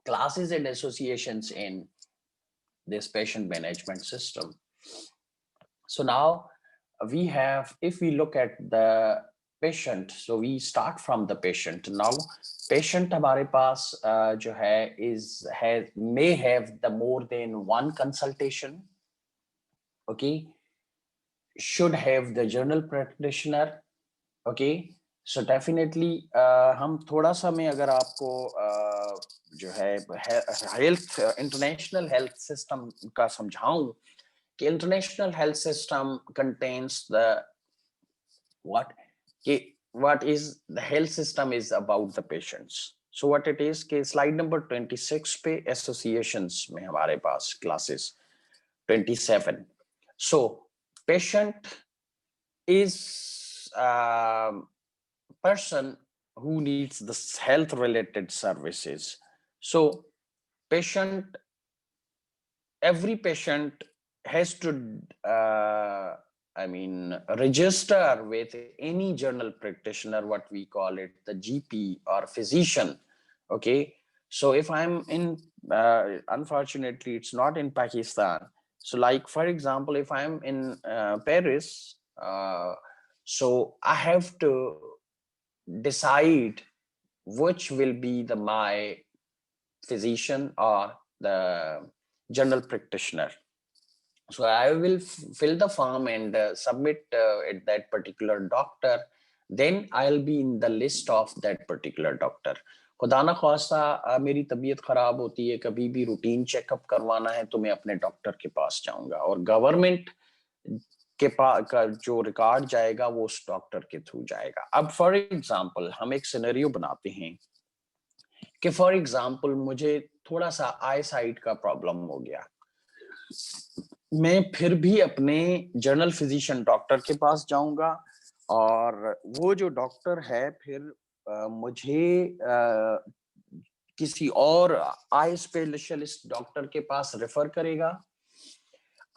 classes and associations in this patient management system. So now we have, if we look at the patient, so we start from the patient. Now patient हमारे पास जो है may have the more than one consultation. Okay, should have the general practitioner. Okay, so definitely हम थोड़ा सा मैं अगर आपको जो है health international health system का समझाऊं कि international health system contains the what is the health system is about the patients. So what it is कि slide number 26 पे associations में हमारे पास classes 27. So patient is person who needs the health related services. So patient, every patient has to register with any general practitioner, what we call it, the GP or physician. Okay, so if I'm in unfortunately it's not in Pakistan, so like for example if I'm in Paris, so I have to decide which will be my physician or the general practitioner. So I will fill the form and submit at that particular doctor. Then I'll be in the list of that particular doctor. खुदा ना ख्वास्ता मेरी तबीयत खराब होती है, कभी भी routine checkup करवाना है तो मैं अपने डॉक्टर के पास जाऊंगा और गवर्नमेंट के पास का जो रिकॉर्ड जाएगा वो उस डॉक्टर के थ्रू जाएगा. अब फॉर एग्जांपल हम एक सिनेरियो बनाते हैं कि फॉर एग्जांपल मुझे थोड़ा सा आई साइट का प्रॉब्लम हो गया, मैं फिर भी अपने जनरल फिजिशियन डॉक्टर के पास जाऊंगा और वो जो डॉक्टर है फिर मुझे किसी और आई स्पेशलिस्ट डॉक्टर के पास रेफर करेगा.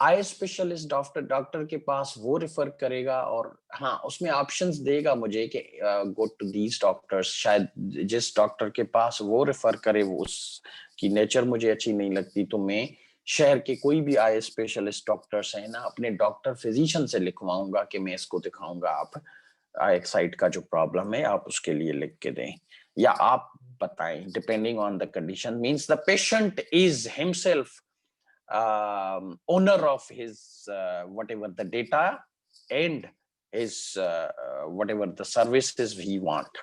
आई स्पेशलिस्ट डॉक्टर के पास वो रेफर करेगा और हाँ उसमें ऑप्शंस देगा मुझे कि गो टू दीज डॉक्टर्स. शायद जिस डॉक्टर के पास वो रेफर करे वो उसकी नेचर मुझे अच्छी नहीं लगती तो मैं शहर के कोई भी आई स्पेशलिस्ट डॉक्टर्स है ना अपने डॉक्टर फिजिशियन से लिखवाऊंगा कि मैं इसको दिखाऊंगा, आप एक्साइट का जो प्रॉब्लम है आप उसके लिए लिख के दें, या आप बताएं depending on the condition. Means the patient is himself owner of his whatever the data and his whatever the services he want.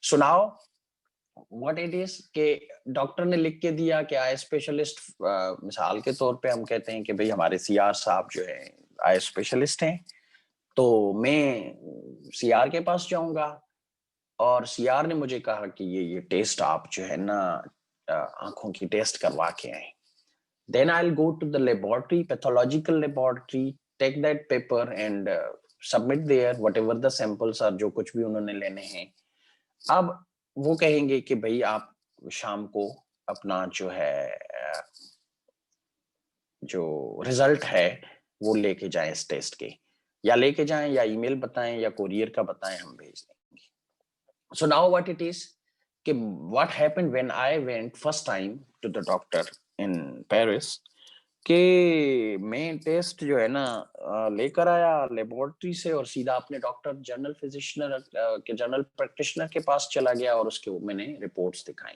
So now what it is कि डॉक्टर ने लिख के दिया कि आई स्पेशलिस्ट, मिसाल के तौर पे हम कहते हैं कि भाई हमारे सीआर साहब जो है आई स्पेशलिस्ट हैं, तो मैं सीआर के पास जाऊंगा और सीआर ने मुझे कहा कि ये टेस्ट आप जो है ना आंखों की टेस्ट करवा के आए। Then I'll go to the laboratory, pathological laboratory, take that paper and submit there whatever the samples are, जो कुछ भी उन्होंने लेने हैं। अब वो कहेंगे कि भाई आप शाम को अपना जो है जो रिजल्ट है वो लेके जाएं इस टेस्ट के, या लेके जाएं या ईमेल बताएं या कोरियर का बताएं, हम भेज देंगे। So now what it is कि what happened when I went first time to the doctor in Paris कि मैं टेस्ट जो है ना लेकर आया लेबोरेटरी से और सीधा अपने डॉक्टर जनरल फिजिशियनर के जनरल प्रैक्टिशनर के पास चला गया और उसके मैंने रिपोर्ट्स दिखाई।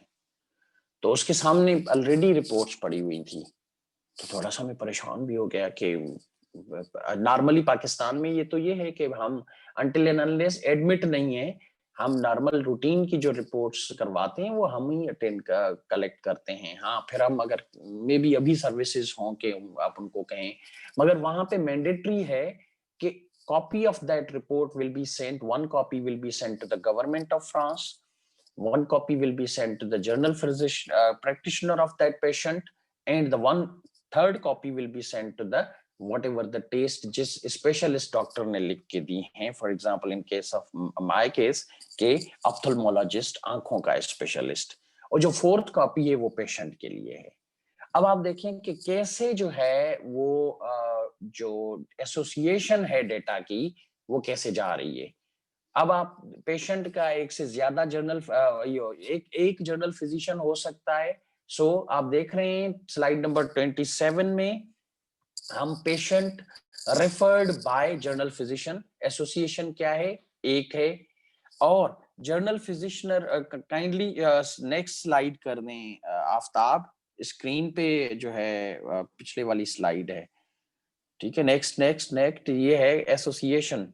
तो उसके सामने ऑलरेडी रिपोर्ट्स पड़ी हुई थी, तो थोड़ा सा मैं परेशान भी हो गया कि नॉर्मली पाकिस्तान में ये तो ये है कि हम अनटिल एंड अनलेस एडमिट नहीं है, हम नॉर्मल रूटीन की जो रिपोर्ट्स करवाते हैं वो हम ही अटेंड कलेक्ट करते हैं। हाँ, फिर हम अगर मे बी अभी सर्विसेज हों कि आप उनको कहें, मगर वहां पे मैंडेटरी है कि copy of that report will be sent, one copy will be sent to the government of France, one copy will be sent to the general physician practitioner of that patient, and the one third copy will be sent to the whatever the taste जिस specialist doctor ने लिख के दी हैं। For example, in case of my case के ophthalmologist, आंखों का specialist, और जो fourth copy है वो patient के लिए है। अब आप देखें कि कैसे जो है वो जो एसोसिएशन है डेटा की वो कैसे जा रही है। अब आप पेशेंट का एक से ज्यादा जर्नल एक जर्नल फिजिशियन हो सकता है। सो आप देख रहे हैं स्लाइड नंबर 27 में हम patient referred by journal physician, association क्या है, एक है, और जर्नल फिजिशियनर काइंडली नेक्स्ट स्लाइड कर दें आफ्ताब, स्क्रीन पे जो है पिछले वाली स्लाइड है, ठीक है, नेक्स्ट नेक्स्ट नेक्स्ट, ये है एसोसिएशन।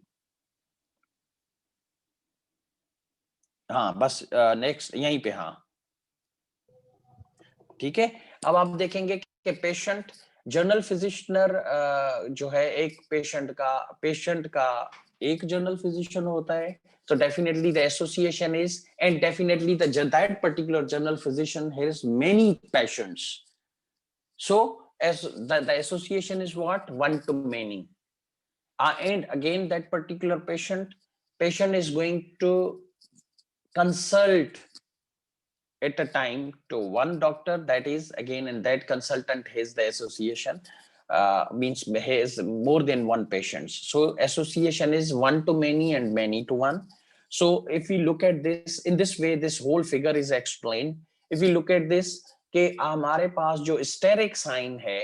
हाँ बस नेक्स्ट यहीं पे, हाँ ठीक है। अब आप देखेंगे कि पेशेंट जर्नल फिजिशियनर जो है एक पेशेंट का एक जर्नल फिजिशियन होता है, so definitely the association is, and definitely that particular general physician has many patients, so as the association is what, one to many, and again that particular patient is going to consult at a time to one doctor, that is again, and that consultant has the association, means has more than one patients, so association is one to many and many to one. So if we look at this in this way, this whole figure is explained. If we look at this कि हमारे पास जो steric sign है,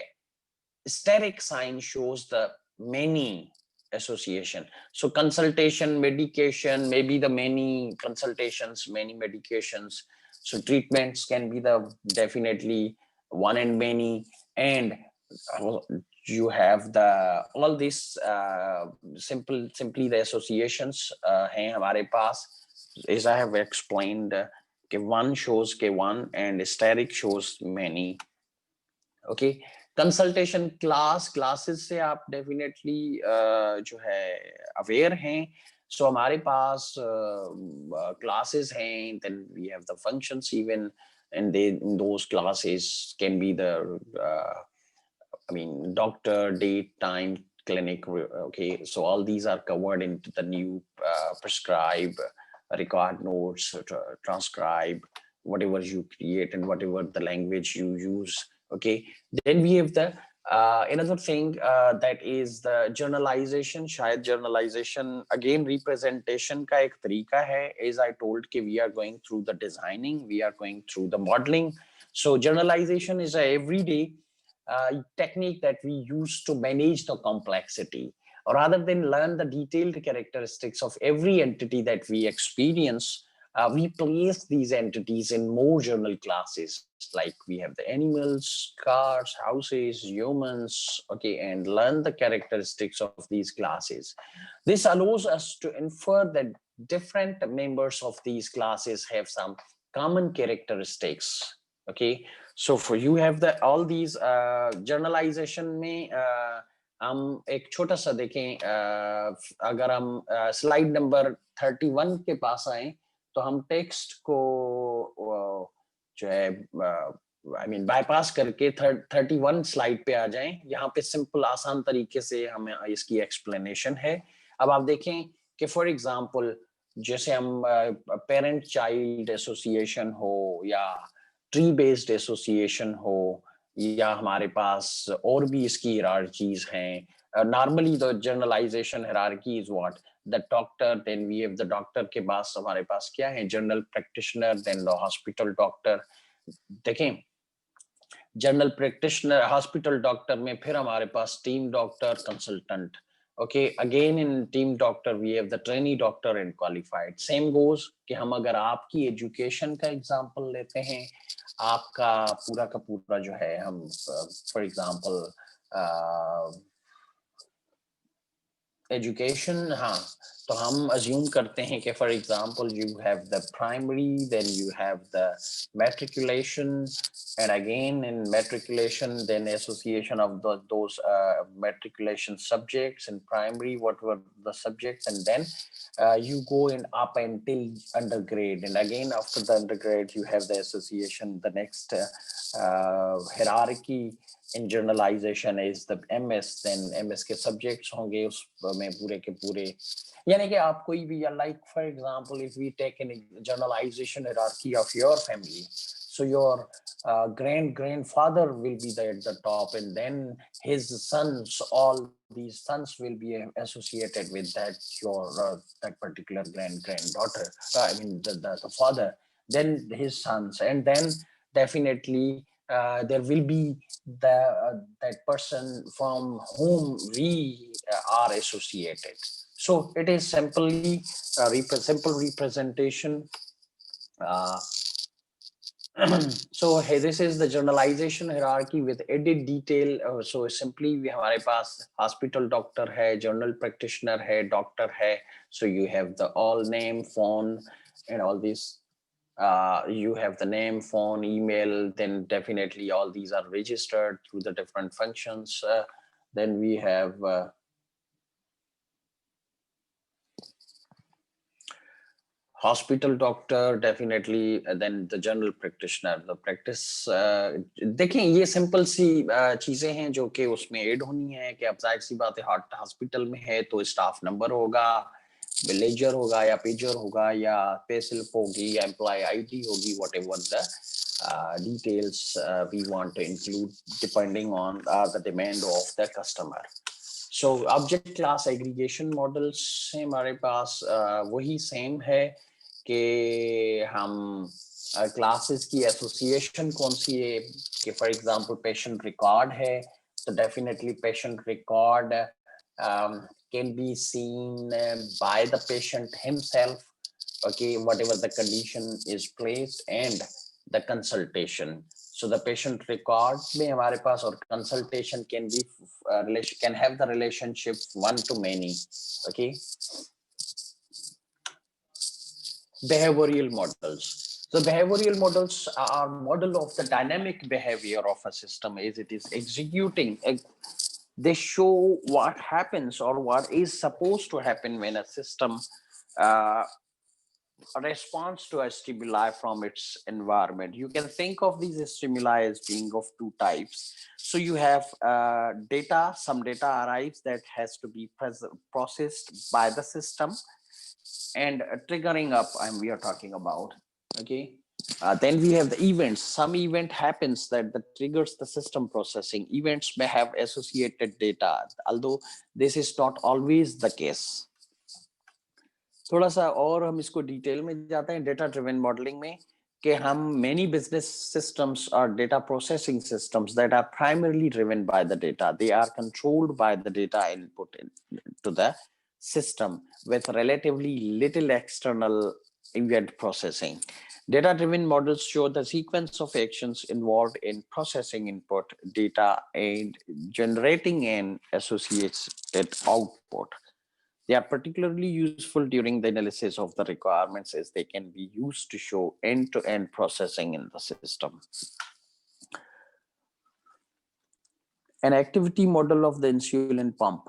steric sign shows the many association, so consultation, medication, maybe the many consultations, many medications, so treatments can be the definitely one and many, and you have the all these simply the associations हैं हमारे पास, as I have explained कि one shows के one and steric shows many, okay. Consultation classes से आप definitely जो है aware हैं, सो हमारे पास क्लासेस हैं, then we have the functions even, and those classes can be the I mean doctor, date, time, clinic, okay, so all these are covered into the new prescribe, record notes, transcribe, whatever you create and whatever the language you use, okay. Then we have the another thing that is the journalization. शायद journalization again representation का एक तरीका है, as I told कि we are going through the designing, we are going through the modeling, so journalization is a everyday technique that we use to manage the complexity. rather than learn the detailed characteristics of every entity that we experience, we place these entities in more general classes, like we have the animals, cars, houses, humans, okay, and learn the characteristics of these classes. This allows us to infer that different members of these classes have some common characteristics, okay. So for you have the all these generalization में हम एक छोटा सा देखें, अगर हम slide number 31 के पास आए तो हम टेक्स्ट को जो है आई मीन बाईपास करके 31 स्लाइड पे आ जाएं। यहाँ पे सिंपल आसान तरीके से हमें इसकी एक्सप्लेनेशन है। अब आप देखें कि फॉर एग्जांपल जैसे हम पेरेंट चाइल्ड एसोसिएशन हो या ट्री बेस्ड एसोसिएशन हो या हमारे पास और भी इसकी हिरार्कीज हैं। Normally the generalization hierarchy is what the doctor, then we have the doctor के पास हमारे पास क्या है, general practitioner, then the hospital doctor. देखें जनरल प्रैक्टिशनर हॉस्पिटल डॉक्टर में फिर हमारे पास team doctor, consultant, okay, again in team doctor we have the trainee doctor and qualified. Same goes कि हम अगर आपकी एजुकेशन का एग्जांपल लेते हैं, आपका पूरा का पूरा जो है हम फॉर एग्जांपल एजुकेशन, हाँ, तो हम अज्यूम करते हैं कि for example you have the primary, then you have the matriculation, and again in matriculation then association of those matriculation subjects in primary, what were the subjects, and then you go in up until undergrad, and again after the undergrad you have the association. The next hierarchy in generalization is the MS, then MS के subjects होंगे उसमें पूरे के पूरे, यानी कि आप कोई भी, like for example if we take a generalization hierarchy of your family, so your grandfather will be there at the top, and then his sons, all these sons will be associated with that your that particular granddaughter, I mean the father, then his sons, and then definitely there will be that person from whom we are associated. So it is simply simple representation. So hey, this is the generalization hierarchy with added detail. So simply we हमारे पास hospital doctor है, general practitioner है, doctor है. So you have the all name, phone, and all these. You have the name, phone, email. Then definitely all these are registered through the different functions. Then we have hospital doctor, definitely, then the general practitioner, the practice. देखें ये simple सी चीजें हैं जो कि उसमें add होनी है कि अब जाहिर सी बात है हॉस्पिटल में है तो स्टाफ नंबर होगा, विलेजर होगा या पेजर होगा या पे स्लिप होगी या एम्प्लॉय आईडी होगी, whatever the details we want to include depending on the demand of the customer. So object class aggregation models से हमारे पास वही सेम है कि हम क्लासेस की एसोसिएशन कौन सी है कि फॉर एग्जांपल पेशेंट रिकॉर्ड है तो definitely patient record can be seen by the patient himself, okay, whatever the condition is placed, and the consultation. So the patient record में हमारे पास और consultation can be can have the relationship one to many, okay. Behavioral models. So behavioral models are model of the dynamic behavior of a system as it is executing. They show what happens or what is supposed to happen when a system responds to a stimuli from its environment. You can think of these stimuli as being of two types. So you have data, some data arrives that has to be processed by the system, and triggering up we are talking about, okay. Then we have the events. Some event happens that triggers the system processing. Events may have associated data, although this is not always the case. थोड़ा सा और हम इसको detail में जाते हैं data driven modelling में कि हम many business systems are data processing systems that are primarily driven by the data. They are controlled by the data input to the system with relatively little external event processing. Data-driven models show the sequence of actions involved in processing input data and generating an associated output. They are particularly useful during the analysis of the requirements as they can be used to show end-to-end processing in the system. An activity model of the insulin pump.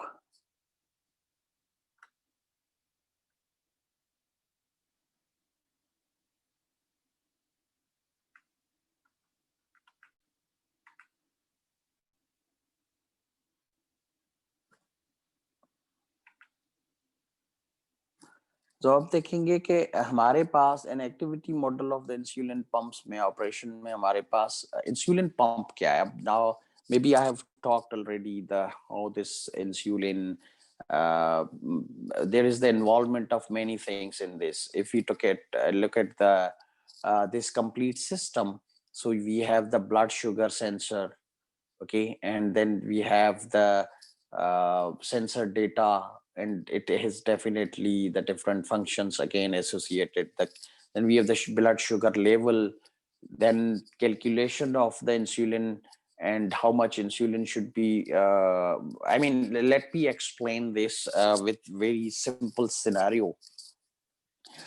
तो अब देखेंगे कि हमारे पास an activity model of the insulin pumps में operation में हमारे पास इंसुलिन पंप क्या है. अब now maybe I have talked already the how this insulin there is the involvement of many things in this. If you look at the this complete system, so we have the blood sugar sensor, okay, and then we have the sensor data, and it has definitely the different functions again associated. Then we have the blood sugar level, then calculation of the insulin and how much insulin should be. I mean, let me explain this with very simple scenario.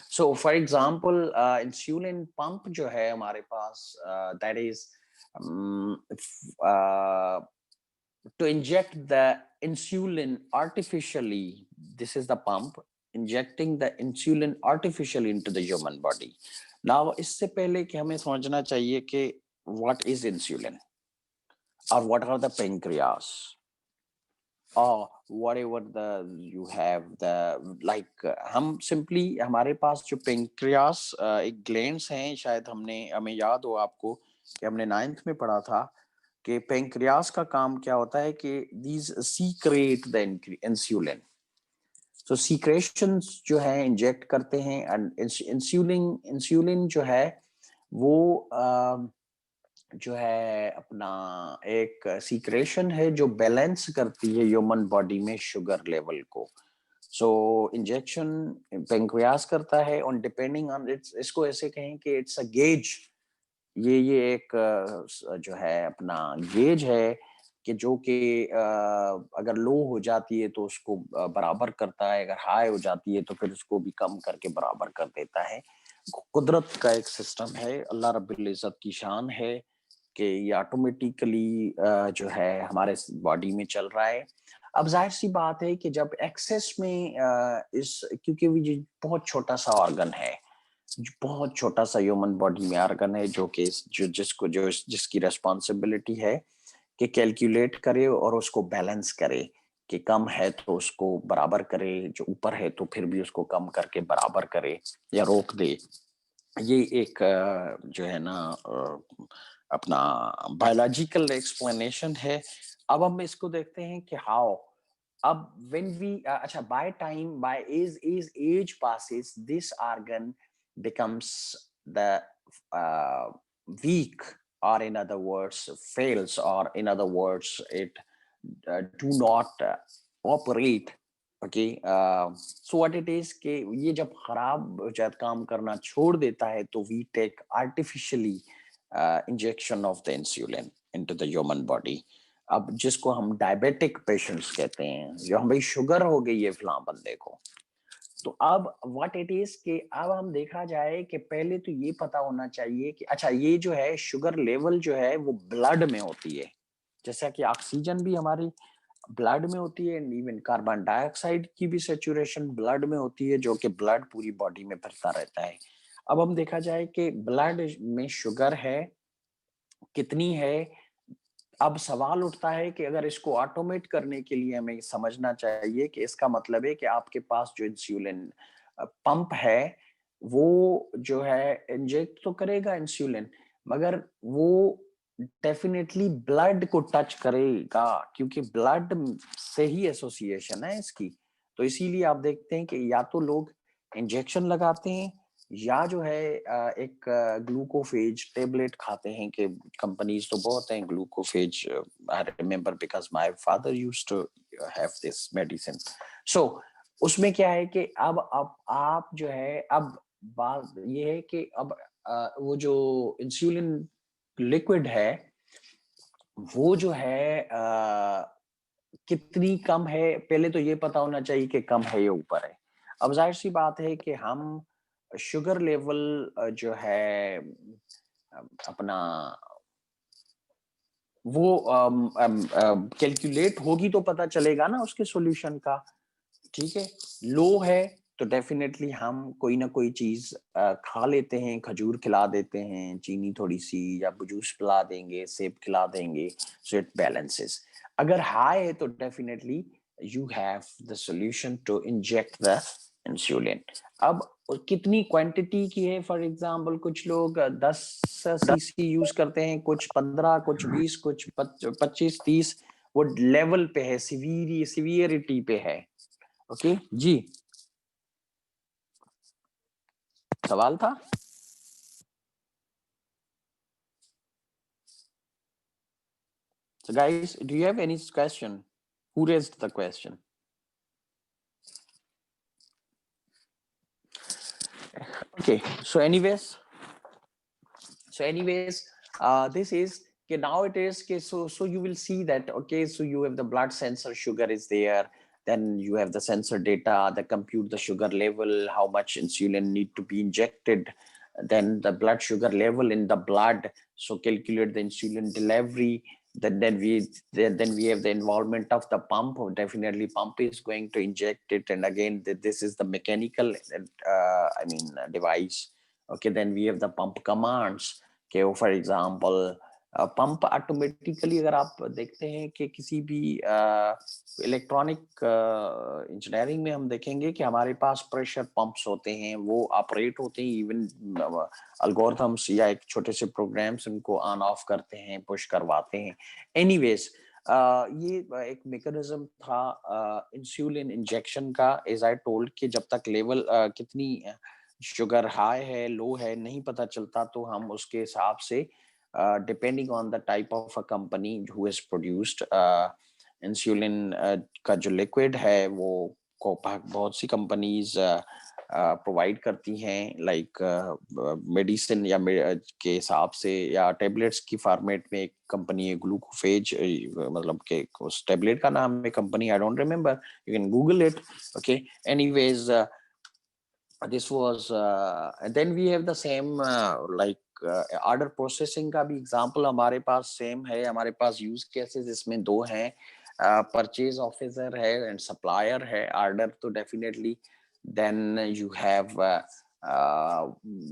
So for example, insulin pump जो है हमारे पास, that is to inject the insulin artificially. This is the pump injecting the insulin artificially into the human body. Now इससे पहले कि हमें समझना चाहिए कि what is insulin or what are the pancreas or whatever you have the like हम simply हमारे पास जो pancreas एक glands हैं, शायद हमें याद हो आपको कि हमने 9th में पढ़ा था कि पेंक्रियास का काम क्या होता है कि these secrete the insulin. So secretions जो है इंजेक्ट करते हैं, and इंसुलिन जो है वो जो है अपना एक सीक्रेशन है जो बैलेंस करती है ह्यूमन बॉडी में शुगर लेवल को. सो इंजेक्शन पेंक्रियास करता है और डिपेंडिंग ऑन इसको ऐसे कहें कि इट्स अ गेज. ये एक जो है अपना गेज है कि जो कि अगर लो हो जाती है तो उसको बराबर करता है, अगर हाई हो जाती है तो फिर उसको भी कम करके बराबर कर देता है. कुदरत का एक सिस्टम है, अल्लाह रब्बुल इज्जत की शान है कि ये ऑटोमेटिकली जो है हमारे बॉडी में चल रहा है. अब जाहिर सी बात है कि जब एक्सेस में क्योंकि ये बहुत छोटा सा ऑर्गन है, बहुत छोटा सा ह्यूमन बॉडी में ऑर्गन है जो कि जिसकी रेस्पॉन्सिबिलिटी है कि कैलकुलेट करे और उसको बैलेंस करे कि कम है तो उसको बराबर करे, जो ऊपर है तो फिर भी उसको कम करके बराबर करे या रोक दे. ये एक जो है ना अपना बायोलॉजिकल एक्सप्लेनेशन है. अब हम इसको देखते हैं कि हाउ. अब व्हेन वी अच्छा by age passes, this organ becomes the weak, or in other words fails, or in other words it do not operate. Okay, so what it is कि ये जब खराब काम करना छोड़ देता है तो we take artificially injection of the insulin into the human body. अब जिसको हम डायबिटिक पेशेंट्स कहते हैं, जो हम भाई शुगर हो गई है फलां बंदे को, तो अब व्हाट इट इज कि अब हम देखा जाए कि पहले तो ये पता होना चाहिए कि अच्छा ये जो है शुगर लेवल जो है वो ब्लड में होती है, जैसा कि ऑक्सीजन भी हमारी ब्लड में होती है, इवन कार्बन डाइऑक्साइड की भी सैचुरेशन ब्लड में होती है, जो कि ब्लड पूरी बॉडी में फिरता रहता है. अब हम देखा जाए कि ब्लड में शुगर है कितनी है. अब सवाल उठता है कि अगर इसको ऑटोमेट करने के लिए हमें समझना चाहिए कि इसका मतलब है कि आपके पास जो इंसुलिन पंप है वो जो है इंजेक्ट तो करेगा इंसुलिन, मगर वो डेफिनेटली ब्लड को टच करेगा क्योंकि ब्लड से ही एसोसिएशन है इसकी. तो इसीलिए आप देखते हैं कि या तो लोग इंजेक्शन लगाते हैं या जो है एक ग्लूकोफेज टेबलेट खाते हैं कि कंपनीज तो बहुत हैं Glucophage, I remember because my father used to have this medicine. So उसमें क्या है कि अब आप जो है, अब बात ये है कि अब वो जो इंसुलिन लिक्विड है वो जो है कितनी कम है, पहले तो ये पता होना चाहिए कि कम है या ऊपर है। अब जाहिर सी बात है कि हम शुगर लेवल जो है अपना वो कैलकुलेट होगी तो पता चलेगा ना उसके सॉल्यूशन का, ठीक है। लो है तो डेफिनेटली हम कोई ना कोई चीज खा लेते हैं, खजूर खिला देते हैं, चीनी थोड़ी सी, या जूस पिला देंगे, सेब खिला देंगे, सो इट बैलेंसेस। अगर हाई है तो definitely you have the solution to inject the insulin. अब कितनी क्वांटिटी की है, फॉर एग्जांपल कुछ लोग 10 सीसी यूज करते हैं, कुछ 15, कुछ 20, कुछ 25, 30, वो लेवल पे है, सीवियरिटी पे है। ओके जी, सवाल था। So guys, do you have any question? Who raised the question? Okay, so anyways, this is okay, now it is okay, so you will see that, okay, so you have the blood sensor, sugar is there, then you have the sensor data that compute the sugar level, how much insulin need to be injected, then the blood sugar level in the blood, so calculate the insulin delivery. Then we have the involvement of the pump. Definitely pump is going to inject it, and again this is the mechanical device. Okay, then we have the pump commands. Okay, for example pump automatically, अगर आप देखते हैं कि किसी भी electronic engineering में हम देखेंगे कि हमारे पास प्रेशर पंप्स होते हैं, वो ऑपरेट होते हैं, इवन अल्गोरिथम्स या एक छोटे से प्रोग्राम्स उनको ऑन ऑफ करते हैं, पुश करवाते हैं। एनीवेज ये एक मैकेनिज्म था इंसुलिन इंजेक्शन का, एज आई टोल्ड कि जब तक लेवल कितनी शुगर हाई है, लो है, नहीं पता चलता, तो हम उसके हिसाब से depending on the type of a company who has produced insulin का जो लिक्विड है वो को बहुत सी कंपनीज प्रोवाइड करती हैं, लाइक मेडिसिन या के हिसाब से, या टेबलेट्स की फॉर्मेट में एक कंपनी है ग्लूकोफेज, मतलब के उस टेबलेट का नाम है company, I don't remember, you can Google it. Okay, anyways this was then we have the same order processing का भी एग्जांपल हमारे पास सेम है। हमारे पास यूज केसेस इसमें दो हैं, परचेज ऑफिसर है एंड सप्लायर है। ऑर्डर तो definitely then you have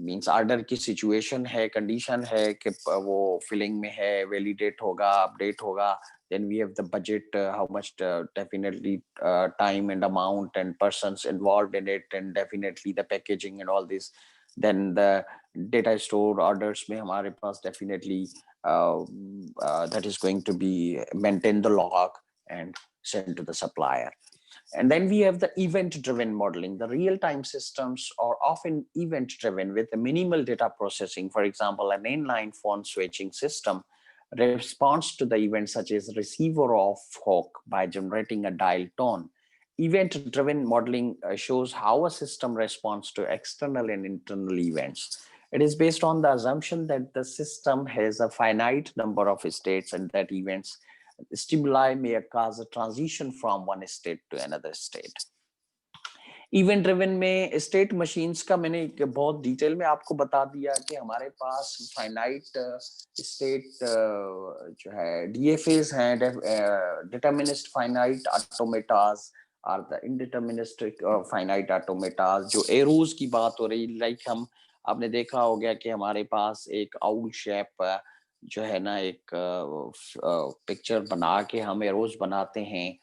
means order की सिचुएशन है, कंडीशन है कि वो फिलिंग में है, वैलिडेट होगा, अपडेट होगा। Then we have the budget, how much definitely time and amount and persons involved in it, and definitely the packaging and all this. Then the data store orders में हमारे पास definitely that is going to be maintain the log and sent to the supplier. And then we have the event-driven modeling. The real-time systems are often event-driven with a minimal data processing. For example, an inline phone switching system responds to the event such as receive or off hook by generating a dial tone. Event-driven modeling shows how a system responds to external and internal events. It is based on the assumption that the system has a finite number of states and that events stimuli may cause a transition from one state to another state. Event driven में state machines का मैंने बहुत detail में आपको बता दिया कि हमारे पास फाइनाइट स्टेट जो है डीएफएस हैं, डिटरमिनिस्ट फाइनाइट ऑटोमेटास और द इनडिटरमिनिस्टिक फाइनाइट ऑटोमेटास। जो एरोज की बात हो रही, लाइक हम आपने देखा हो गया कि हमारे पास एक आउल शेप जो है ना, एक पिक्चर बना के हम एरोज बनाते हैं,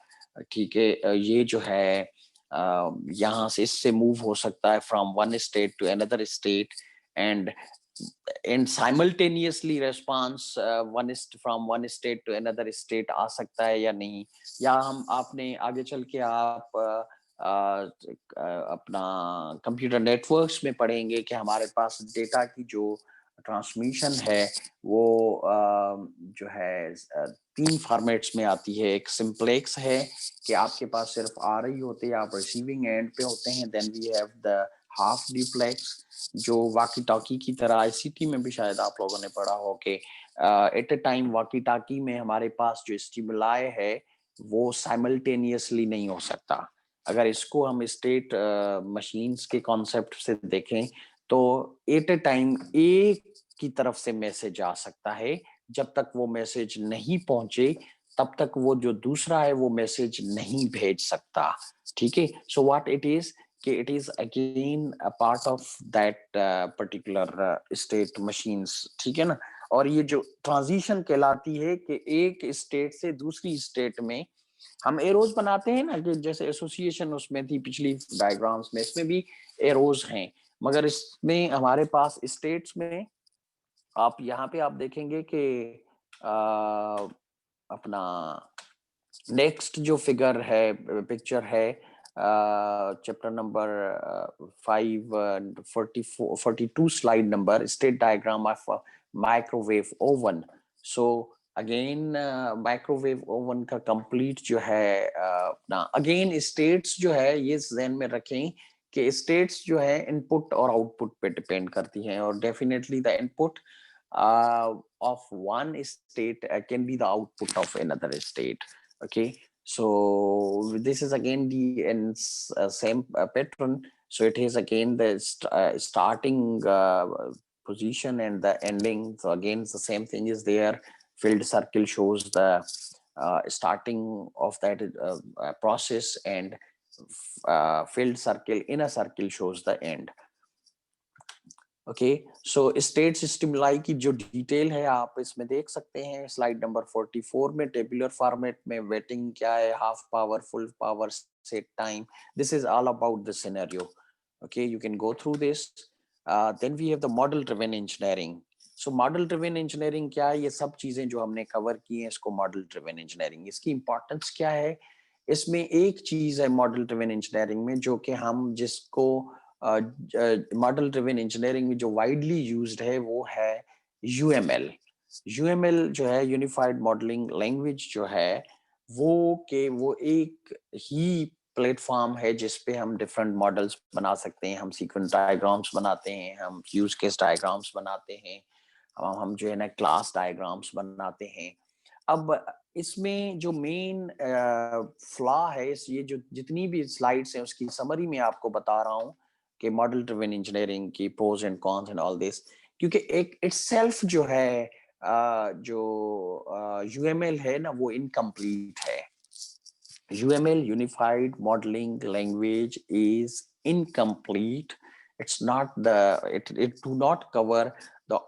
ठीक है। ये जो है यहाँ से इससे मूव हो सकता है from one state to another state, and simultaneously response from one state to another state आ सकता है या नहीं। या हम आपने आगे चल के आप अपना कंप्यूटर नेटवर्क्स में पढ़ेंगे कि हमारे पास डेटा की जो ट्रांसमिशन है वो जो है 3 फॉर्मेट्स में आती है। एक सिंप्लेक्स है कि आपके पास सिर्फ आ रही होती है, आप रिसीविंग एंड पे होते हैं। Then we have the half duplex जो वाकी टॉकी की तरह, आईसीटी में भी शायद आप लोगों ने पढ़ा हो कि at a time walkie talkie में हमारे पास जो स्टिमुलाई है वो साइमल्टेनियसली नहीं हो सकता। अगर इसको हम स्टेट मशीन्स के कॉन्सेप्ट से देखें तो एट अ टाइम एक की तरफ से मैसेज आ सकता है, जब तक वो मैसेज नहीं पहुंचे तब तक वो जो दूसरा है वो मैसेज नहीं भेज सकता। ठीक है, सो व्हाट इट इज कि it is again a part of that particular state machines. ठीक है ना, और ये जो ट्रांजिशन कहलाती है कि एक स्टेट से दूसरी स्टेट में हम एरोज बनाते हैं ना, कि जैसे एसोसिएशन उसमें थी पिछली डायग्राम्स में, इसमें भी एरोज हैं, मगर इसमें हमारे पास स्टेट्स में आप यहाँ पे आप देखेंगे कि अपना नेक्स्ट जो फिगर है, पिक्चर है chapter number 42 slide number, state diagram of microwave oven. So again microwave oven का कंप्लीट जो है अपना अगेन स्टेट्स जो है ये ध्यान में रखें कि स्टेट्स जो है इनपुट और आउटपुट पे डिपेंड करती हैं, और definitely the input of one state can be the output of another state. Okay, so this is again the same pattern. So it is again the starting position and the ending. So again the same thing is there. Filled circle shows the starting of that process, and filled circle in a circle shows the end. Okay, so states stimuli की जो detail है आप इसमें देख सकते हैं slide number 44 में, tabular format में वेटिंग क्या है, half power, full power, set time, this is all about the scenario. Okay, you can go through this. Then we have the model driven engineering. So model driven engineering क्या है, ये सब चीजें जो हमने कवर की हैं इसको मॉडल ड्रिवन इंजीनियरिंग। इसकी इंपॉर्टेंस क्या है, इसमें एक चीज है मॉडल ड्रिवन इंजीनियरिंग में जो कि हम जिसको मॉडल ड्रिवन इंजीनियरिंग में जो वाइडली यूज्ड है वो है यूएमएल। यूएमएल जो है यूनिफाइड मॉडलिंग लैंग्वेज जो है वो एक ही प्लेटफॉर्म है जिसपे हम डिफरेंट मॉडल्स बना सकते हैं। हम सीक्वेंस डायग्राम्स बनाते हैं, हम यूज केस डायग्राम्स बनाते हैं, हम जो है ना क्लास डायग्राम्स बनाते हैं। अब इसमें जो मेन फ्लॉ है, इस ये जो जितनी भी स्लाइड्स हैं उसकी समरी में आपको बता रहा हूँ कि मॉडल ड्रिवन इंजीनियरिंग की pros and cons and all this, क्योंकि एक इटसेल्फ जो है जो यूएमएल है ना वो इनकम्प्लीट है। UML, Unified Modeling Language, is incomplete. It's not the it do not cover the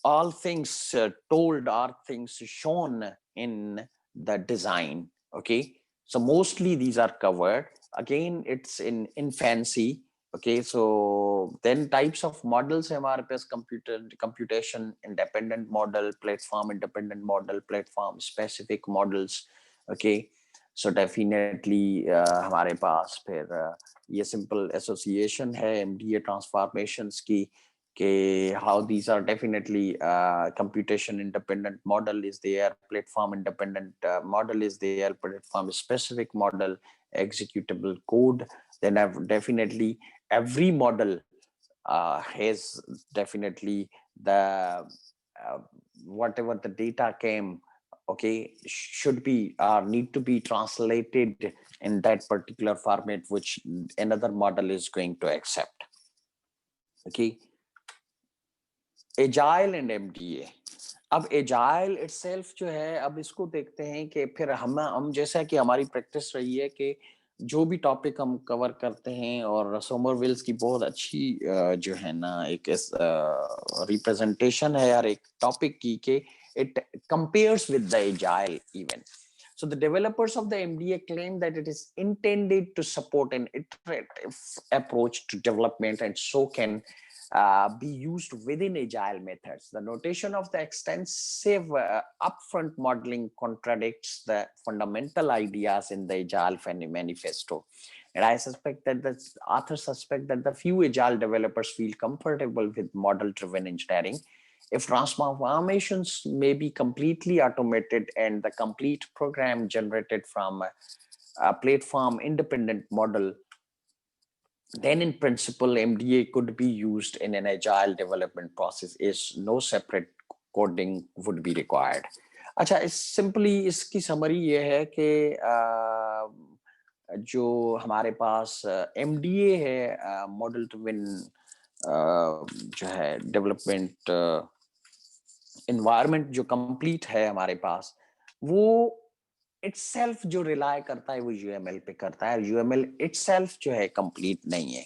all things told or things shown in the design. Okay, so mostly these are covered. Again, it's in infancy. Okay, so then types of models है हमारे पास, computation independent model, platform independent model, platform specific models. Okay, so definitely हमारे पास फिर ये simple association है MDA transformations की कि how these are definitely computation independent model is there, platform independent model is there, platform specific model, executable code. Then I've definitely every model has definitely the whatever the data came, okay, should be need to be translated in that particular format which another model is going to accept. Okay, agile and MDA. अब agile itself जो है, अब इसको देखते हैं कि फिर हम जैसा कि हमारी प्रैक्टिस रही है कि जो भी टॉपिक हम कवर करते हैं, और सोमरविल्स की बहुत अच्छी जो है ना एक रिप्रेजेंटेशन है यार एक टॉपिक की कि it compares with the agile even. So the developers of the MDA claim that it is intended to support an iterative approach to development, and so can be used within agile methods. The notation of the extensive upfront modeling contradicts the fundamental ideas in the agile manifesto. And I suspect that the authors suspect that the few agile developers feel comfortable with model-driven engineering. If transformations may be completely automated and the complete program generated from a platform independent model, then in principle MDA could be used in an agile development process, is no separate coding would be required. अच्छा, इस simply इसकी summary ये है कि जो हमारे पास MDA है, model driven जो है डेवलपमेंट एनवायरनमेंट जो कंप्लीट है हमारे पास, वो इटसेल्फ जो रिलाय करता है वो UML पे करता है। UML इटसेल्फ जो है कंप्लीट नहीं है।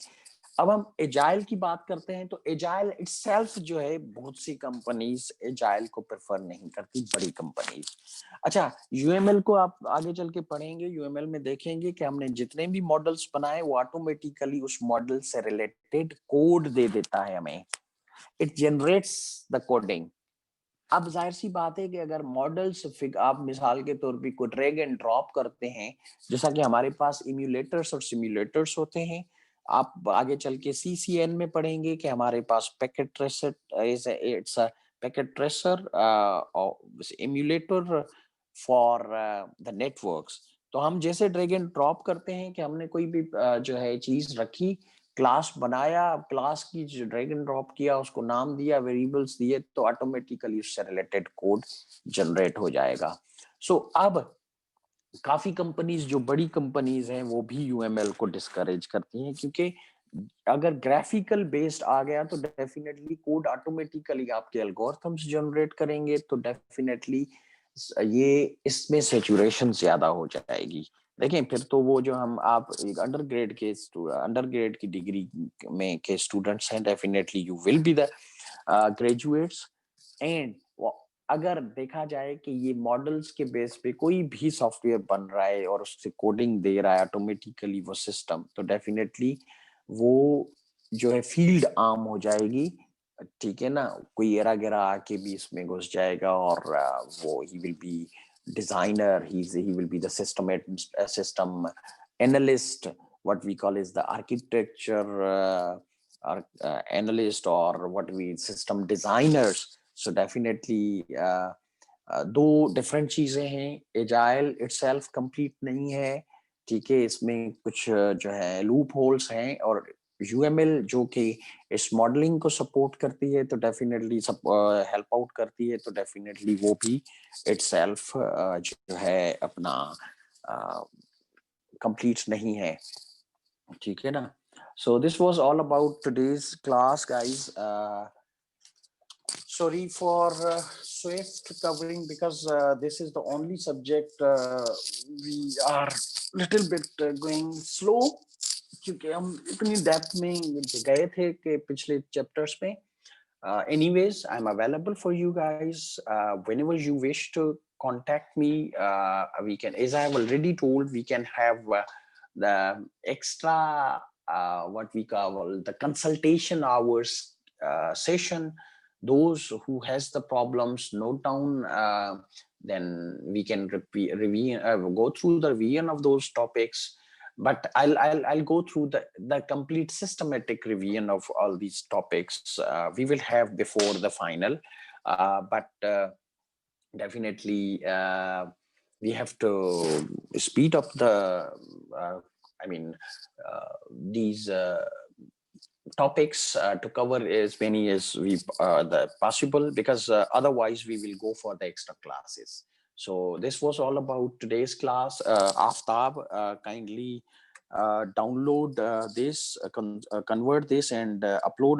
अब हम एजाइल की बात करते हैं तो एजाइल इटसेल्फ जो है बहुत सी कंपनीज एजाइल को प्रेफर नहीं करती, बड़ी कंपनीज। अच्छा, UML को आप आगे चल के पढ़ेंगे, UML में देखेंगे कि हमने जितने भी मॉडल्स बनाए वो ऑटोमेटिकली उस मॉडल से रिलेटेड कोड दे देता है हमें। It generates the coding. अब जाहिर सी बात है कि अगर मॉडल्स आप मिसाल के तौर पे कोई ड्रैग एंड ड्रॉप करते हैं, जैसा कि हमारे पास इम्यूलेटर्स और सिम्युलेटर्स होते हैं, आप आगे चल के CCN में पढ़ेंगे कि हमारे पास packet tracer it's a packet tracer emulator for the networks. तो हम जैसे ड्रैग एंड ड्रॉप करते हैं कि हमने कोई भी जो है चीज रखी, क्लास बनाया, क्लास की जो ड्रैग एंड ड्रॉप किया, उसको नाम दिया, वेरिएबल्स दिए, तो ऑटोमेटिकली उससे रिलेटेड कोड जनरेट हो जाएगा। सो अब काफी कंपनीज जो बड़ी कंपनीज हैं वो भी UML को डिस्करेज करती हैं, क्योंकि अगर ग्राफिकल बेस्ड आ गया तो डेफिनेटली कोड ऑटोमेटिकली आपके एल्गोरिथम्स जनरेट करेंगे, तो डेफिनेटली ये इसमें सैचुरेशन ज्यादा हो जाएगी। देखें, फिर तो वो जो हम आप एक अंडरग्रेड की डिग्री में के स्टूडेंट्स हैं, definitely you will be the graduates. And अगर देखा जाए कि ये मॉडल्स के बेस पे कोई भी सॉफ्टवेयर बन रहा है और उससे कोडिंग दे रहा है ऑटोमेटिकली वो सिस्टम, तो डेफिनेटली वो जो है फील्ड आर्म हो जाएगी, ठीक है ना। कोई एरा गिरा आके भी इसमें घुस जाएगा और वो he will be designer, he will be the system analyst, what we call is the architecture analyst, or what we system designers. So definitely दो डिफरेंट चीजें हैं। एजाइल इटसेल्फ कंप्लीट नहीं है, ठीक है, इसमें कुछ जो है लूप होल्स हैं, और UML जो कि इस मॉडलिंग को सपोर्ट करती है तो डेफिनेटली हेल्प आउट करती है, तो डेफिनेटली वो भी इटसेल्फ जो है अपना कंप्लीट नहीं है, ठीक है ना। So this was all about today's class guys. Sorry for swift covering, because this is the only subject we are little bit going slow, क्योंकि हम इतनी डेप्थ में गए थे कि पिछले चैप्टर्स में। Anyways, I'm available for you guys whenever you wish to contact me. We can, as I have already told, we can have the extra what we call the consultation hours session. Those who has the problems, note down, then we can go through the revision of those topics. But I'll go through the complete systematic revision of all these topics we will have before the final, but definitely we have to speed up the these topics to cover as many as we possible, because otherwise we will go for the extra classes. So this was all about today's class. Aftab, kindly download this, convert this, and upload